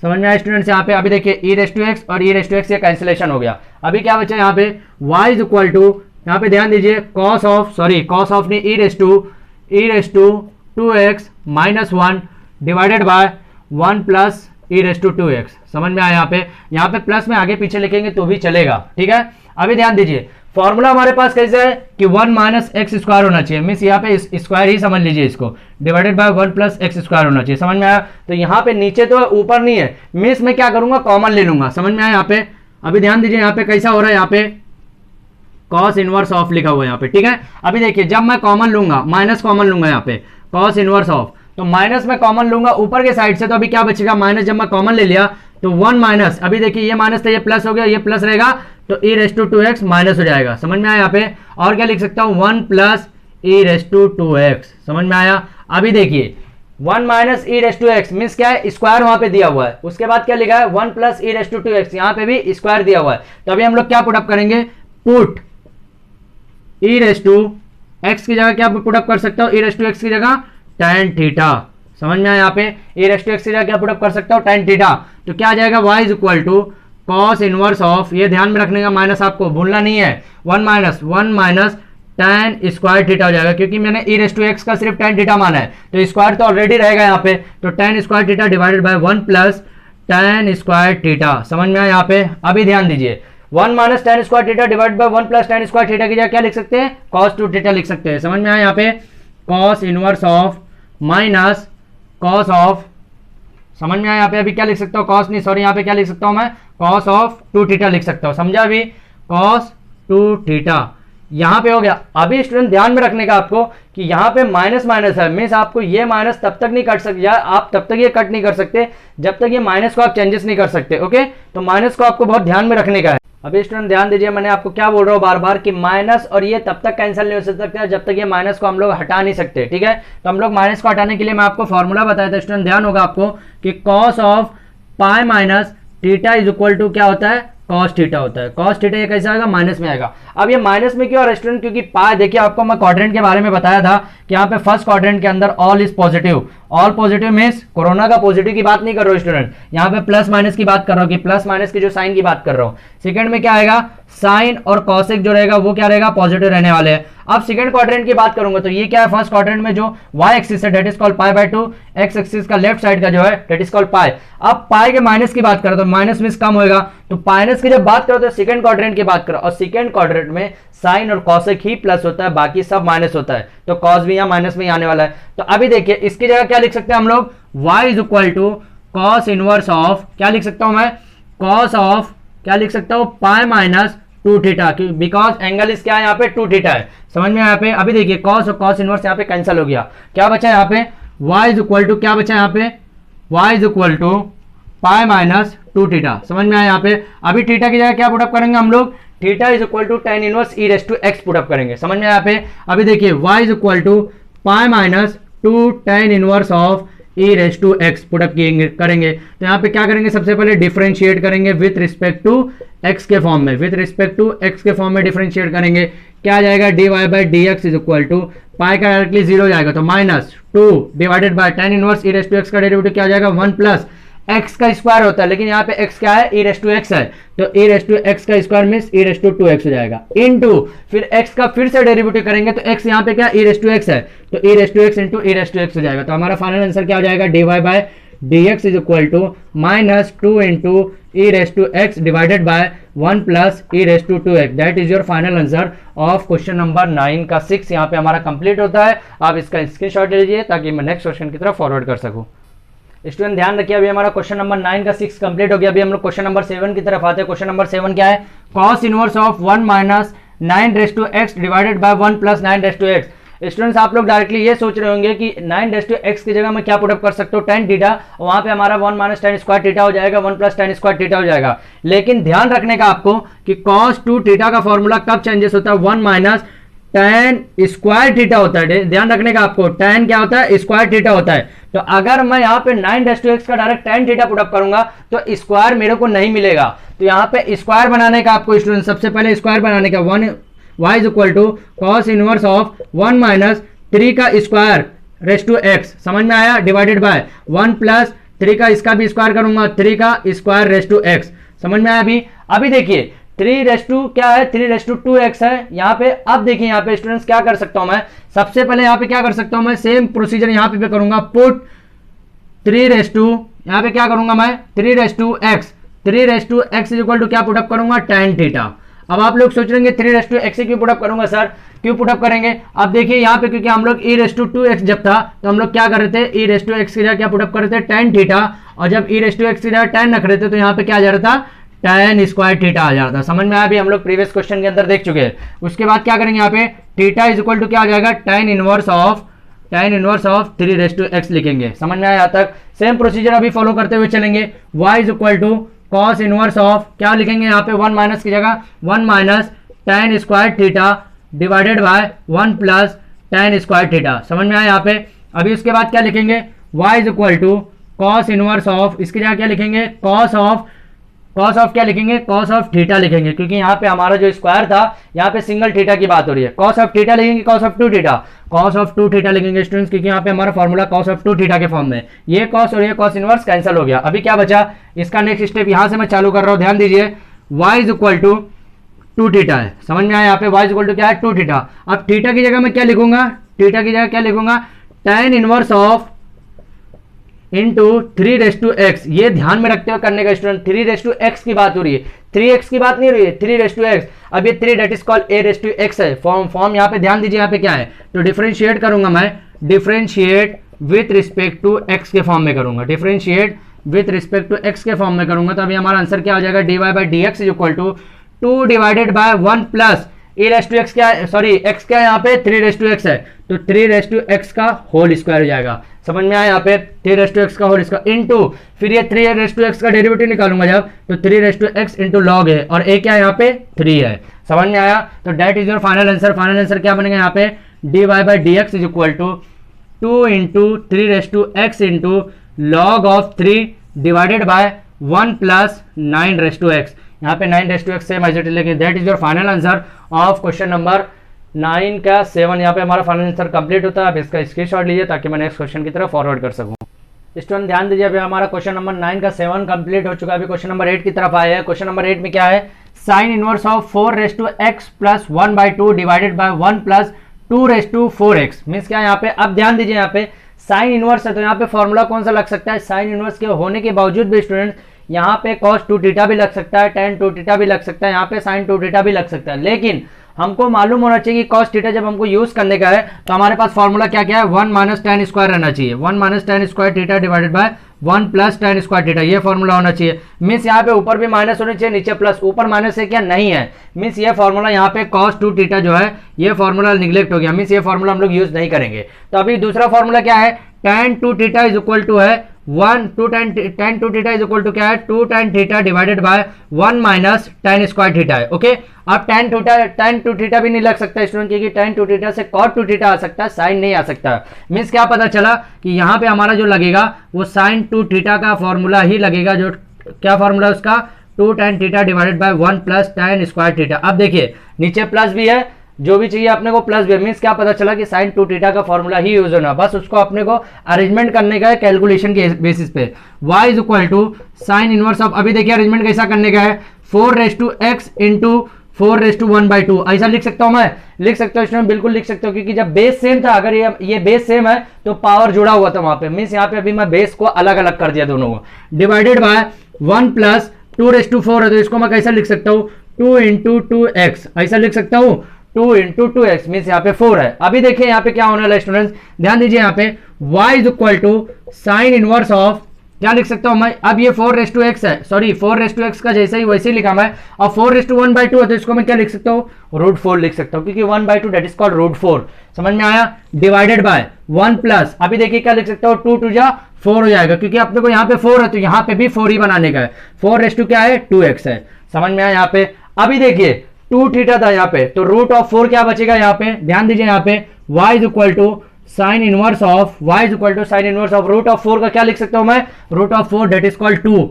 समझ में आया स्टूडेंट्स? यहाँ पे अभी देखिए ई रेस टू एक्स और ई रेस टू एक्स ये कैंसिलेशन हो गया। अभी क्या बचा यहाँ पे y इज इक्वल टू, यहाँ पे ध्यान दीजिए कॉस ऑफ नहीं, e raise to 2x minus 1 divided by 1 plus e raise to 2x। समझ में आया? यहाँ पे प्लस में आगे पीछे लिखेंगे तो भी चलेगा, ठीक है। अभी ध्यान दीजिए फॉर्मूला हमारे पास कैसे है कि 1 माइनस एक्स स्क्वायर होना चाहिए, मीन्स यहाँ पे स्क्वायर ही समझ लीजिए इसको, divided by 1 plus x square होना चाहिए। समझ में आया? तो यहाँ पे नीचे तो ऊपर नहीं है, मीन्स मैं क्या करूंगा कॉमन ले लूंगा। समझ में आया यहाँ पे? अभी ध्यान दीजिए यहाँ पे कैसा हो रहा है, यहाँ पे कॉस इनवर्स ऑफ लिखा हुआ है यहाँ पे, ठीक है। अभी देखिए जब मैं कॉमन लूंगा, माइनस कॉमन लूंगा यहाँ पे कॉस इनवर्स ऑफ, तो माइनस में कॉमन लूंगा ऊपर के साइड से, तो अभी क्या बचेगा माइनस, जब मैं कॉमन ले लिया तो 1 माइनस, अभी देखिए ये माइनस था ये प्लस हो गया, ये प्लस रहेगा तो ई रेस टू 2x माइनस हो जाएगा। समझ में आया यहाँ पे? और क्या लिख सकता हूँ 1 plus e raise to 2x। समझ में आया? अभी देखिए 1 minus e raise to x means क्या है, स्क्वायर वहां पे दिया हुआ है, उसके बाद क्या लिखा है 1 plus e raise to 2x, यहाँ पे भी स्क्वायर दिया हुआ है। तो अभी हम लोग क्या पुटअप करेंगे, put e raise to x की जगह क्या पुटअप कर सकता हूँ, ई रेस टू एक्स की जगह tan थीटा। समझ में आया? यहाँ पे ई रेस टू एक्स की जगह क्या पुटअप कर सकता हूँ tan थीटा, तो क्या आ जाएगा y is equal to cos inverse of, ये ध्यान में रखने का माइनस आपको भूलना नहीं है, 1 माइनस tan स्क्वायर थीटा हो जाएगा, क्योंकि मैंने ई रेस टू एक्स का सिर्फ tan थीटा माना है, तो स्क्वायर तो ऑलरेडी रहेगा यहाँ पे, तो tan square theta divided by 1 plus tan square theta. समझ में आया यहाँ पे? अभी ध्यान दीजिए 1 minus tan square theta divide by 1 plus tan square theta की जगह क्या लिख सकते हैं, cos 2 थीटा लिख सकते हैं। समझ में आया यहाँ पे? cos inverse of minus cos of, समझ में आया यहाँ पे? अभी क्या लिख सकता हूँ, cos नहीं सॉरी, यहाँ पे क्या लिख सकता हूँ मैं, cos ऑफ 2 थीटा लिख सकता हूँ। समझा? अभी cos 2 थीटा यहाँ पे हो गया। अभी स्टूडेंट ध्यान में रखने का आपको कि यहाँ पे माइनस माइनस है, मीन्स आपको ये माइनस तब तक नहीं कट सकते, या आप तब तक ये कट नहीं कर सकते जब तक ये माइनस को आप चेंजेस नहीं कर सकते। ओके, तो माइनस को आपको बहुत ध्यान में रखने का है। अभी स्टूडेंट ध्यान दीजिए, मैंने आपको क्या बोल रहा हूँ बार बार कि माइनस और ये तब तक कैंसिल नहीं हो सकता जब तक ये माइनस को हम लोग हटा नहीं सकते, ठीक है। तो हम लोग माइनस को हटाने के लिए मैं आपको फॉर्मूला बताया था स्टूडेंट, ध्यान होगा आपको कि cos of pi minus theta is equal to क्या होता है, कॉस थीटा होता है। कॉस थीटा ये कैसे आएगा, माइनस में आएगा। अब ये माइनस में क्यों स्टूडेंट, क्योंकि पाई, देखिए आपको मैं क्वाड्रेंट के बारे में बताया था कि यहाँ पे फर्स्ट क्वाड्रेंट के अंदर all is positive, all positive means corona का पॉजिटिव की बात नहीं कर रहा हूँ स्टूडेंट, यहाँ पे प्लस माइनस की बात कर रहा हूँ, कि प्लस माइनस की जो साइन की बात कर रहा हूँ। सेकंड में क्या आएगा, साइन और कॉसेक जो रहेगा वो क्या रहेगा, पॉजिटिव रहने वाले हैं। अब सेकंड क्वाड्रेंट की बात करूंगा तो ये क्या है, फर्स्ट क्वाड्रेंट में जो y एक्सिस है that is called pi by 2, x axis का लेफ्ट साइड का जो है दैट इज कॉल्ड पाई। अब पाई के माइनस की बात करो तो माइनस मींस कम होएगा, तो माइनस की जब बात करो तो सेकंड क्वाड्रेंट की बात करो, और सेकंड क्वाड्रेंट में साइन और कॉसेक ही प्लस होता है, बाकी सब माइनस होता है, तो कॉस भी यहाँ माइनस में ही आने वाला है। तो अभी देखिए इसकी जगह क्या लिख सकते हैं हम लोग, y is equal to cos inverse of, क्या लिख सकता हूं मैं, कॉस ऑफ क्या लिख सकता हूं, पाई माइनस 2 थीटा, बिकॉज एंगल इस क्या है यहाँ पे 2 थीटा है। समझ में यहाँ पे? अभी देखिए कॉस और कॉस इनवर्स यहाँ पे कैंसिल हो गया, क्या बचा यहाँ पे, y इज इक्वल टू क्या बचा यहाँ पे, y is equal to pi minus 2 theta. समझ में आया यहाँ पे? अभी थीटा की जगह क्या पुटअप करेंगे हम लोग, theta is equal to tan inverse e raise to x put up करेंगे। समझ में आया यहाँ पे? अभी देखिए y is equal to pi minus 2 tan inverse of e raise to x put up करेंगे। तो यहाँ पे क्या करेंगे, सबसे पहले डिफरेंशिएट करेंगे विथ रिस्पेक्ट टू एक्स के फॉर्म में, विथ रिस्पेक्ट टू एक्स के फॉर्म में डिफरेंशिएट करेंगे। क्या आ जाएगा, d y by d x is equal to pi का डायरेक्टली 0 जाएगा, तो minus 2 divided by tan inverse e raise to x का डेरिवेटिव क्या आ जाएगा, 1 प्लस x का स्क्वायर होता है, लेकिन यहाँ पे x क्या है, e रेस टू एक्स है, तो e रेस टू एक्स का square means e raise to 2x हो जाएगा, इनटू फिर x का फिर से डेरिवेटिव करेंगे तो x यहाँ पे क्या e रेस टू एक्स है, तो e raise to x into e raise to x हो जाएगा। तो हमारा फाइनल आंसर क्या हो जाएगा, dy by dx is equal to minus 2 into e raise to x divided by 1 plus e raise to 2x। That is your final answer of question number 9 का 6 यहाँ पे हमारा कंप्लीट होता है। आप इसका स्क्रीनशॉट ले लीजिए ताकि मैं नेक्स्ट क्वेश्चन की तरफ फॉरवर्ड कर सकूँ। स्टूडेंट ध्यान रखिए, अभी हमारा क्वेश्चन नंबर 9 का 6 कंप्लीट हो गया। अभी हम लोग क्वेश्चन नंबर 7 की तरफ आते हैं। क्वेश्चन नंबर 7 क्या है, cos inverse of 1 minus 9 raise to x divided by 1 plus 9 raise to x. Students आप लोग डायरेक्टली ये सोच रहे होंगे कि 9 रेस टू एक्स की जगह मैं क्या पुटअप कर सकता हूँ, tan थीटा, और वहां पे हमारा 1 माइनस tan स्क्वायर थीटा हो जाएगा, 1 प्लस tan स्क्वायर थीटा हो जाएगा। लेकिन ध्यान रखने का आपको कि cos 2 थीटा का फॉर्मूला कब चेंजेस होता है, 1 माइनस tan स्क्वायर थीटा होता है। ध्यान रखने का आपको, tan क्या होता है, स्क्वायर थीटा होता है। तो अगर मैं यहाँ पे 9 रेस टू एक्स का डायरेक्ट tan थीटा पुटअप करूंगा तो स्क्वायर मेरे को नहीं मिलेगा। तो यहाँ पे स्क्वायर बनाने का आपको स्टूडेंट सबसे पहले स्क्वायर बनाने का y is equal to cos inverse of 1 minus 3 का स्क्वायर रेस टू एक्स, समझ में आया, डिवाइडेड बाय 1 प्लस 3 का इसका भी स्क्वायर करूंगा, 3 का स्क्वायर रेस टू एक्स। समझ में आया अभी देखिए 3 रेस टू क्या है, 3 रेस टू 2x है यहाँ पे। अब देखिए यहाँ पे स्टूडेंट्स क्या कर सकता हूं मैं, सबसे पहले यहाँ पे क्या कर सकता हूं मैं, सेम प्रोसीजर यहाँ पे करूंगा, पुट 3 रेस टू, यहाँ पे क्या करूंगा मैं 3 raise to x, 3 raise to x is equal to क्या पुटअप करूंगा, tan थीटा। अब आप लोग सोच रहे हैं 3 रेस टू एक्स क्यों पुटअप करूंगा सर, क्यों पुटअप करेंगे। अब देखिए यहाँ पे क्योंकि हम लोग e रेस टू 2x जब था तो हम लोग क्या कर रहे थे, e रेस टू एक्स की जगह क्या पुटअप कर रहे थे, tan थीटा, और जब e रेस टू एक्स की जगह tan रख रहे थे तो यहाँ पे क्या आ जा रहा था, tan स्क्वायर थीटा आ जा रहा था। समझ में आया अभी हम लोग प्रीवियस क्वेश्चन के अंदर देख चुके हैं। उसके बाद क्या करेंगे यहाँ पे थीटा इज इक्वल टू क्या आ जाएगा, tan inverse of 3 raise to x लिखेंगे। समझ में आया यहाँ तक। सेम प्रोसीजर अभी फॉलो करते हुए चलेंगे, y is equal to cos inverse of क्या लिखेंगे यहाँ पे 1 माइनस की जगह 1 minus tan square theta divided by 1 plus tan square theta. समझ में आया यहाँ पे। अभी उसके बाद क्या लिखेंगे, y is equal to cos inverse of, इसकी जगह क्या लिखेंगे, कॉस ऑफ क्या लिखेंगे, कॉस ऑफ थीटा लिखेंगे, क्योंकि यहाँ पे हमारा जो स्क्वायर था यहाँ पे सिंगल थीटा की बात हो रही है। कॉस ऑफ थीटा लिखेंगे, cos of 2 theta, cos of 2 theta लिखेंगे स्टूडेंट्स, क्योंकि यहाँ पे हमारा फॉर्मूला कॉस ऑफ 2 थीटा के फॉर्म में, ये कॉस और ये कॉस इनवर्स कैंसिल हो गया। अभी क्या बचा, इसका नेक्स्ट स्टेप यहाँ से मैं चालू कर रहा हूँ, ध्यान दीजिए, y is equal to 2 theta है। समझ में आया यहाँ पे y इज इक्वल टू क्या है, 2 थीटा। अब थीटा की जगह मैं क्या लिखूंगा, थीटा की जगह क्या लिखूंगा, tan inverse of into 3 raise to x. ये ध्यान में रखते हुए करने का स्टूडेंट, 3 रेस टू एक्स की बात हो रही है, 3x की बात नहीं हो रही है, 3 रेस टू एक्स। अब ये 3 that is called a raise to x है। फॉर्म यहाँ पे ध्यान दीजिए, यहाँ पे क्या है, तो डिफरेंशिएट करूंगा मैं, differentiate with respect to x के फॉर्म में करूंगा, differentiate with respect to x के फॉर्म में करूंगा। तो अभी हमारा आंसर क्या हो जाएगा, dy by d x is equal to 2 divided by 1 plus a raise to x क्या है, सॉरी एक्स क्या है यहाँ पे 3 रेस टू एक्स है, तो 3 रेस टू एक्स का होल स्क्वायर हो जाएगा। समझ में आया यहाँ पे 3 रेस टू एक्स का होल स्क्वायर इंटू फिर ये 3 रेस टू एक्स का डेरिवेटिव निकालूंगा जब, तो 3 raise to x into log है, और ए क्या है यहाँ पे 3 है। समझ में आया। तो that is your final answer. Final answer क्या बनेगा यहाँ पे, dy by d x is equal to 2 into 3 raise to x into log of 3 divided by 1 plus 9 raise to x. यहाँ पे 9 raise to x same as लेकिन that is your final answer of question number 9 का 7। यहाँ पे हमारा final answer complete होता है। अब इसका स्क्रीनशॉट लीजिए ताकि मैं नेक्स्ट क्वेश्चन की तरफ फॉरवर्ड कर सकूँ। स्टूडेंट ध्यान दीजिए, अभी हमारा क्वेश्चन नंबर 9 का 7 कंप्लीट हो चुका है। अभी क्वेश्चन नंबर 8 की तरफ आए हैं। क्वेश्चन नंबर 8 में क्या है, sine inverse of 4 raise to x plus 1 by 2 divided by 1 plus 2 raise to 4x। Means क्या है यहाँ पे, अब ध्यान दीजिए यहाँ पे साइन इनवर्स है तो यहाँ पे फॉर्मूला कौन सा लग सकता है, साइन इनवर्स के होने के बावजूद भी स्टूडेंट यहाँ पे cos 2 थीटा भी लग सकता है, tan 2 थीटा भी लग सकता है, यहाँ पे sin 2 थीटा भी लग सकता है। लेकिन हमको मालूम होना चाहिए कि cos थीटा जब हमको यूज करने का है तो हमारे पास फॉर्मूला क्या क्या है, 1 माइनस tan स्क्वायर रहना चाहिए, 1 minus tan square theta divided by 1 plus tan square theta, ये फॉर्मूला होना चाहिए। मीन्स यहाँ पे ऊपर भी माइनस होने चाहिए, नीचे प्लस, ऊपर माइनस है क्या, नहीं है। मीन्स ये फॉर्मूला यहाँ पे cos 2 थीटा जो है ये फॉर्मूला निगलेक्ट हो गया, मीन्स ये फॉर्मूला हम लोग यूज नहीं करेंगे। तो अभी दूसरा फॉर्मूला क्या है, tan 2 theta is equal to है 1 2 tan 2 theta is equal to क्या है, 2 tan theta divided by 1 minus tan square theta है। ओके, अब tan 2 थीटा भी नहीं लग सकता स्टूडेंट, क्योंकि tan 2 थीटा से cot 2 थीटा आ सकता है, साइन नहीं आ सकता। मीन्स क्या पता चला कि यहाँ पे हमारा जो लगेगा वो sin 2 थीटा का फॉर्मूला ही लगेगा, जो क्या फॉर्मूला उसका 2 tan theta divided by 1 plus tan square theta. अब देखिए नीचे प्लस भी है, जो भी चाहिए अपने को प्लस भी। मीन्स क्या पता चला कि sin 2 थीटा का फॉर्मूला ही यूज होना, बस उसको अपने को अरेंजमेंट करने का है कैलकुलेशन के बेसिस पे। y is equal to sine inverse of, अभी देखिए अरेंजमेंट कैसा करने का है, 4 raise to x into 4 raise to 1 by 2, ऐसा लिख सकता हूं मैं, लिख सकता हूं स्टूडेंट, बिल्कुल लिख सकता हूं, क्योंकि जब बेस सेम था, अगर ये बेस सेम है तो पावर जुड़ा हुआ था वहां पे। मीन्स यहाँ पे अभी मैं बेस को अलग अलग कर दिया दोनों को, divided by 1 plus 2 raise to 4 है, तो इसको मैं कैसा लिख सकता हूँ, 2 इंटू 2x, ऐसा लिख सकता हूँ, 2 इंटू 2x मीन्स यहाँ पे 4 है। अभी देखिए यहाँ पे क्या होने वाला है स्टूडेंट्स, ध्यान दीजिए यहाँ पे y is equal to sine inverse of, क्या लिख सकता हूँ मैं, अब ये 4 रेस टू एक्स है, सॉरी 4 रेस टू एक्स का जैसे ही वैसे ही लिखा मैं, और 4 रेस टू 1 बाई 2 है तो इसको मैं क्या लिख सकता हूँ, रूट 4 लिख सकता हूँ, क्योंकि 1 by 2 that is called root 4। समझ में आया, डिवाइडेड बाय 1 प्लस, अभी देखिए क्या लिख सकता हूँ, 2 टू जा 4 हो जाएगा, क्योंकि अपने को यहाँ पे 4 है तो यहाँ पे भी 4 ही बनाने का है, 4 रेस टू क्या है 2x है। समझ में आया यहाँ पे। अभी देखिए 2 थीटा था यहाँ पे, तो रूट ऑफ 4 क्या बचेगा यहाँ पे, ध्यान दीजिए यहाँ पे y is equal to sine inverse of, y is equal to sine inverse of root of 4 का क्या लिख सकता हूं मैं, root of 4 that is called 2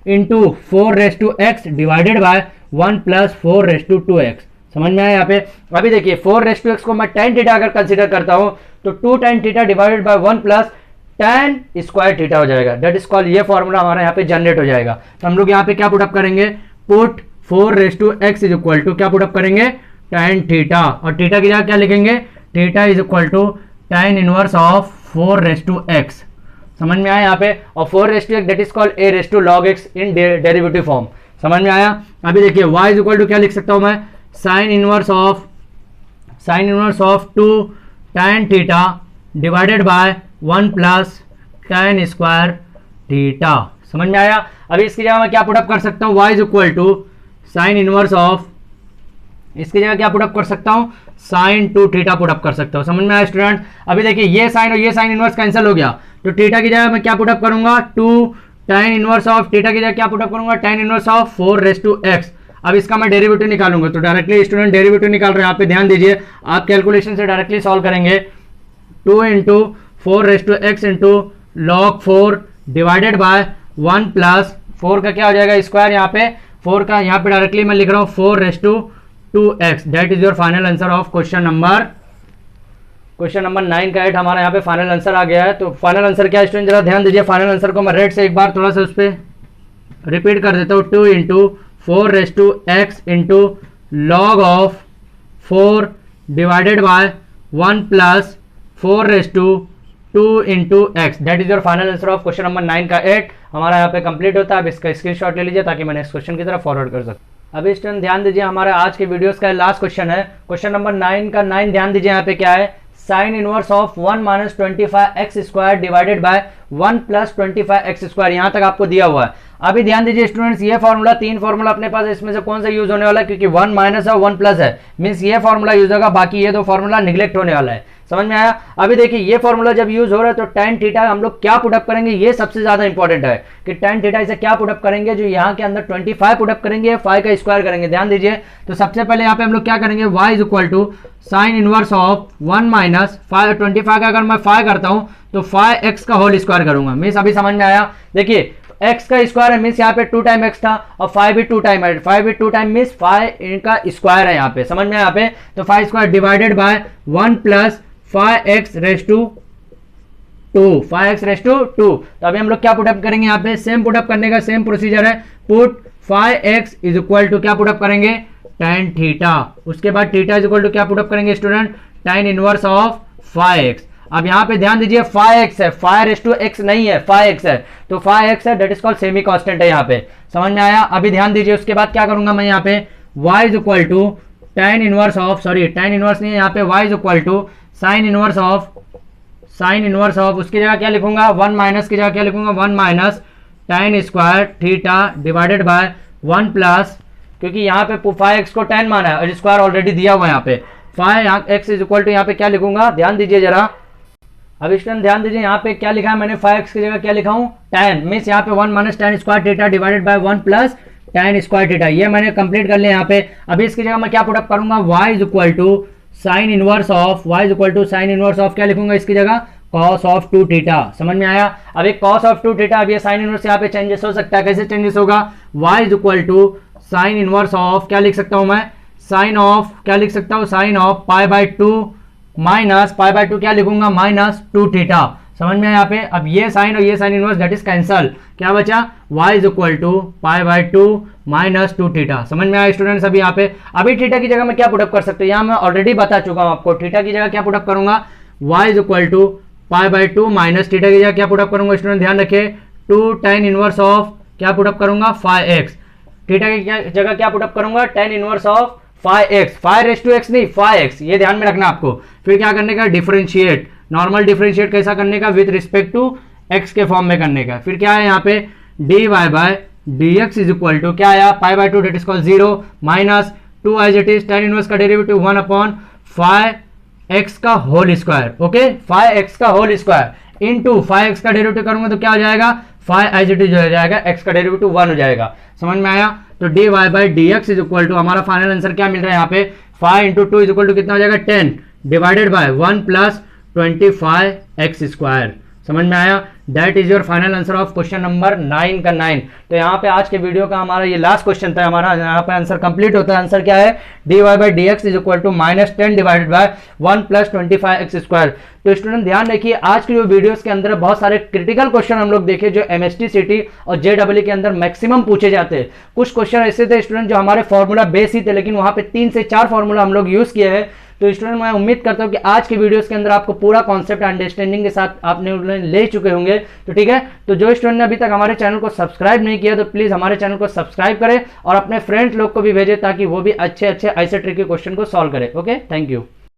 into 4 raise to x divided by 1 plus 4 raise to 2x। समझ में आया यहाँ पे। अभी देखिए 4 रेस टू एक्स को मैं tan थीटा अगर कंसीडर करता हूं तो 2 tan theta divided by 1 plus tan square theta हो जाएगा। दैट इज कॉल्ड, ये फॉर्मूला हमारा यहाँ पे जनरेट हो जाएगा। तो हम लोग यहाँ पे क्या पुटअप करेंगे, put 4x is equal to क्या पुटअप करेंगे, tan थीटा, और थीटा की जगह क्या लिखेंगे, theta is equal to tan inverse of 4x। समझ में आया यहाँ पे, और 4x that is called a log x in derivative form. समझ में आया। अभी देखिए y इज इक्वल टू क्या लिख सकता हूं मैं, sign inverse of 2 tan theta divided by 1 plus tan square theta. समझ में आया। अभी इसकी जगह मैं क्या पुटअप कर सकता हूँ, y is equal to sine inverse of, इसकी जगह क्या पुटअप कर सकता हूँ, साइन 2 थीटा पुटअप कर सकता हूँ। समझ में आया स्टूडेंट। अभी देखिए ये साइन और ये साइन इनवर्स कैंसिल हो गया, तो थीटा की जगह मैं क्या पुटअप करूंगा, 2 tan इनवर्स ऑफ थीटा की जगह क्या पुटअप करूंगा, tan इनवर्स ऑफ 4x। अब इसका मैं डेरिवेटिव निकालूंगा, तो डायरेक्टली स्टूडेंट डेरिवेटिव निकाल रहे हैं, यहाँ पे ध्यान दीजिए, आप कैलकुलेशन से डायरेक्टली सॉल्व करेंगे। 2 into 4x into log 4 divided by 1 plus 4 का क्या हो जाएगा स्क्वायर, यहाँ पे 4 का यहाँ पे डायरेक्टली मैं लिख रहा हूँ 4x। That is your final answer of question number 9 का 8 हमारा यहाँ पे फाइनल आंसर आ गया है। तो फाइनल आंसर क्या है स्टूडेंट, जरा ध्यान दीजिए। फाइनल आंसर को मैं रेड से एक बार थोड़ा सा उस पर रिपीट कर देता हूँ, 2 into 4x into log of 4 divided by 1 plus 4 into x। That is your final answer of question number 9 का 8 हमारा यहाँ पे कंप्लीट होता है। अब इसका स्क्रीनशॉट ले लीजिए ताकि मैं नेक्स्ट क्वेश्चन की तरफ फॉरवर्ड कर सकूँ। अभी स्टूडेंट ध्यान दीजिए, हमारा आज के वीडियोस का लास्ट क्वेश्चन है, क्वेश्चन नंबर 9 का 9। ध्यान दीजिए यहाँ पे क्या है, sine inverse of 1 minus 25x square divided by 1 plus 25x square, यहाँ तक आपको दिया हुआ है। अभी ध्यान दीजिए स्टूडेंट्स, ये फॉर्मूला 3 फॉर्मूला अपने पास है, इसमें से कौन सा यूज होने वाला है, क्योंकि 1 माइनस है 1 प्लस है, मीन्स ये फॉर्मूला यूज होगा, बाकी ये 2 फॉर्मूला निगलेक्ट होने वाला है। समझ में आया। अभी देखिए ये फॉर्मूला जब यूज हो रहा है तो tan थीटा हम लोग क्या पुटअप करेंगे, ये सबसे ज्यादा इंपॉर्टेंट है कि tan थीटा इसे क्या पुटअप करेंगे, जो यहाँ के अंदर 25 पुटअप करेंगे, 5 का स्क्वायर करेंगे। ध्यान दीजिए, तो सबसे पहले यहाँ पे हम लोग क्या करेंगे, y is equal to sine inverse of 1 minus 25 का अगर मैं 5 करता हूँ तो 5x का होल स्क्वायर करूंगा। मीन्स अभी समझ में आया। देखिए x का स्क्वायर है, मीन्स यहाँ पे 2 टाइम x था, और 5 भी 2 टाइम है, 5 भी 2 टाइम मीन्स 5 इनका स्क्वायर है यहाँ पे। समझ में यहाँ पे, तो 5 square divided by 1 plus 5x raise to 2, 5x raise to 2। तो अभी हम लोग क्या पुटअप करेंगे, यहाँ पे सेम पुटअप करने का सेम प्रोसीजर है, put 5x is equal to क्या पुटअप करेंगे, tan थीटा। उसके बाद थीटा इज इक्वल टू क्या पुटअप करेंगे student, tan inverse of 5x। अब यहाँ पे ध्यान दीजिए 5x है, 5 रेस टू x नहीं है, 5x है, तो 5x है, that is called semi constant है यहाँ पे। समझ में आया। अभी ध्यान दीजिए, उसके बाद क्या करूंगा मैं यहाँ पे, y is equal to tan inverse of, sorry tan inverse नहीं है यहाँ पे, y is equal to sine inverse of, उसकी जगह क्या लिखूंगा, 1 माइनस की जगह क्या लिखूंगा, 1 minus tan square theta divided by 1 plus, क्योंकि यहाँ पे 5x को tan माना है और स्क्वायर ऑलरेडी दिया हुआ है यहाँ पे, 5x इज इक्वल टू यहाँ पे क्या लिखूंगा, ध्यान दीजिए जरा। अब स्टूडेंट ध्यान दीजिए, यहाँ पे क्या लिखा है मैंने, 5x की जगह क्या लिखा हूँ, tan, मीन्स यहाँ पे 1 minus tan square theta divided by 1 plus tan square theta, ये मैंने कंप्लीट कर लिया यहाँ पे। अभी इसकी जगह मैं क्या पुटअप करूंगा, y is equal to sine inverse of, क्या लिखूंगा इसकी जगह, cos ऑफ 2 थीटा। समझ में आया। अभी cos ऑफ 2 थीटा, अब ये साइन इनवर्स यहाँ पे चेंजेस हो सकता है, कैसे चेंजेस होगा, y is equal to sine inverse of, क्या लिख सकता हूँ मैं, साइन ऑफ, क्या लिख सकता हूँ, sine of pi by 2 minus pi by 2 क्या लिखूंगा, माइनस 2 थीटा। समझ में आया यहाँ पे। अब ये साइन और ये sine inverse that is cancel, क्या बचा, y is equal to pi by 2 minus 2 theta. समझ में आया स्टूडेंट्स। अभी यहाँ पे अभी थीटा की जगह मैं क्या पुटअप कर सकते हैं, यहाँ मैं ऑलरेडी बता चुका हूँ आपको, थीटा की जगह क्या पुटअप करूंगा, y is equal to pi by 2 minus theta की जगह क्या पुटअप करूंगा स्टूडेंट, ध्यान रखिए 2 tan इनवर्स ऑफ क्या पुटअप करूंगा, 5x। थीटा की जगह क्या पुटअप करूंगा, tan inverse of 5x, 5 raise to x नहीं 5x, ये ध्यान में रखना आपको। फिर क्या करने का, डिफरेंशिएट, नॉर्मल डिफरेंशिएट कैसा करने का, विद रिस्पेक्ट टू x के फॉर्म में करने का। फिर क्या है यहाँ पे, dy by dx is equal to क्या आया, pi by 2 that is called 0 minus 2 as it is tan inverse का डेरिवेटिव 1 अपॉन 5x का होल स्क्वायर। ओके, 5x का होल स्क्वायर इनटू 5x का डेरिवेटिव करूंगा तो क्या हो जाएगा, 5 एज इट इज हो जाएगा, x का डेरिवेटिव 1 हो जाएगा। समझ में आया। तो dy by dx is equal to हमारा फाइनल आंसर क्या मिल रहा है यहाँ पे, 5 इंटू 2 इज इक्वल टू कितना हो जाएगा, 10 divided by 1 plus 25x square. समझ में आया। That is your final answer of question number 9 का 9। तो यहाँ पे आज के वीडियो का हमारा ये लास्ट क्वेश्चन था, हमारा यहाँ पे आंसर कंप्लीट होता है। आंसर क्या है, dy by d x is equal to -10 divided by 1 + 25x²। तो स्टूडेंट ध्यान रखिए, आज की जो वीडियोस के अंदर बहुत सारे क्रिटिकल क्वेश्चन हम लोग देखे जो MST CT और JEE के अंदर मैक्सिमम पूछे जाते हैं। कुछ क्वेश्चन ऐसे थे स्टूडेंट जो हमारे फॉर्मूला बेस ही थे, लेकिन वहाँ पे 3 से 4 फॉर्मूला हम लोग यूज किए हैं। तो स्टूडेंट मैं उम्मीद करता हूँ कि आज के वीडियोस के अंदर आपको पूरा कॉन्सेप्ट अंडरस्टैंडिंग के साथ आपने ले चुके होंगे। तो ठीक है, तो जो स्टूडेंट ने अभी तक हमारे चैनल को सब्सक्राइब नहीं किया तो प्लीज हमारे चैनल को सब्सक्राइब करें और अपने फ्रेंड्स लोग को भी भेजें ताकि वो भी अच्छे ऐसे ट्रिकी क्वेश्चन को सॉल्व करें। Okay, thank you.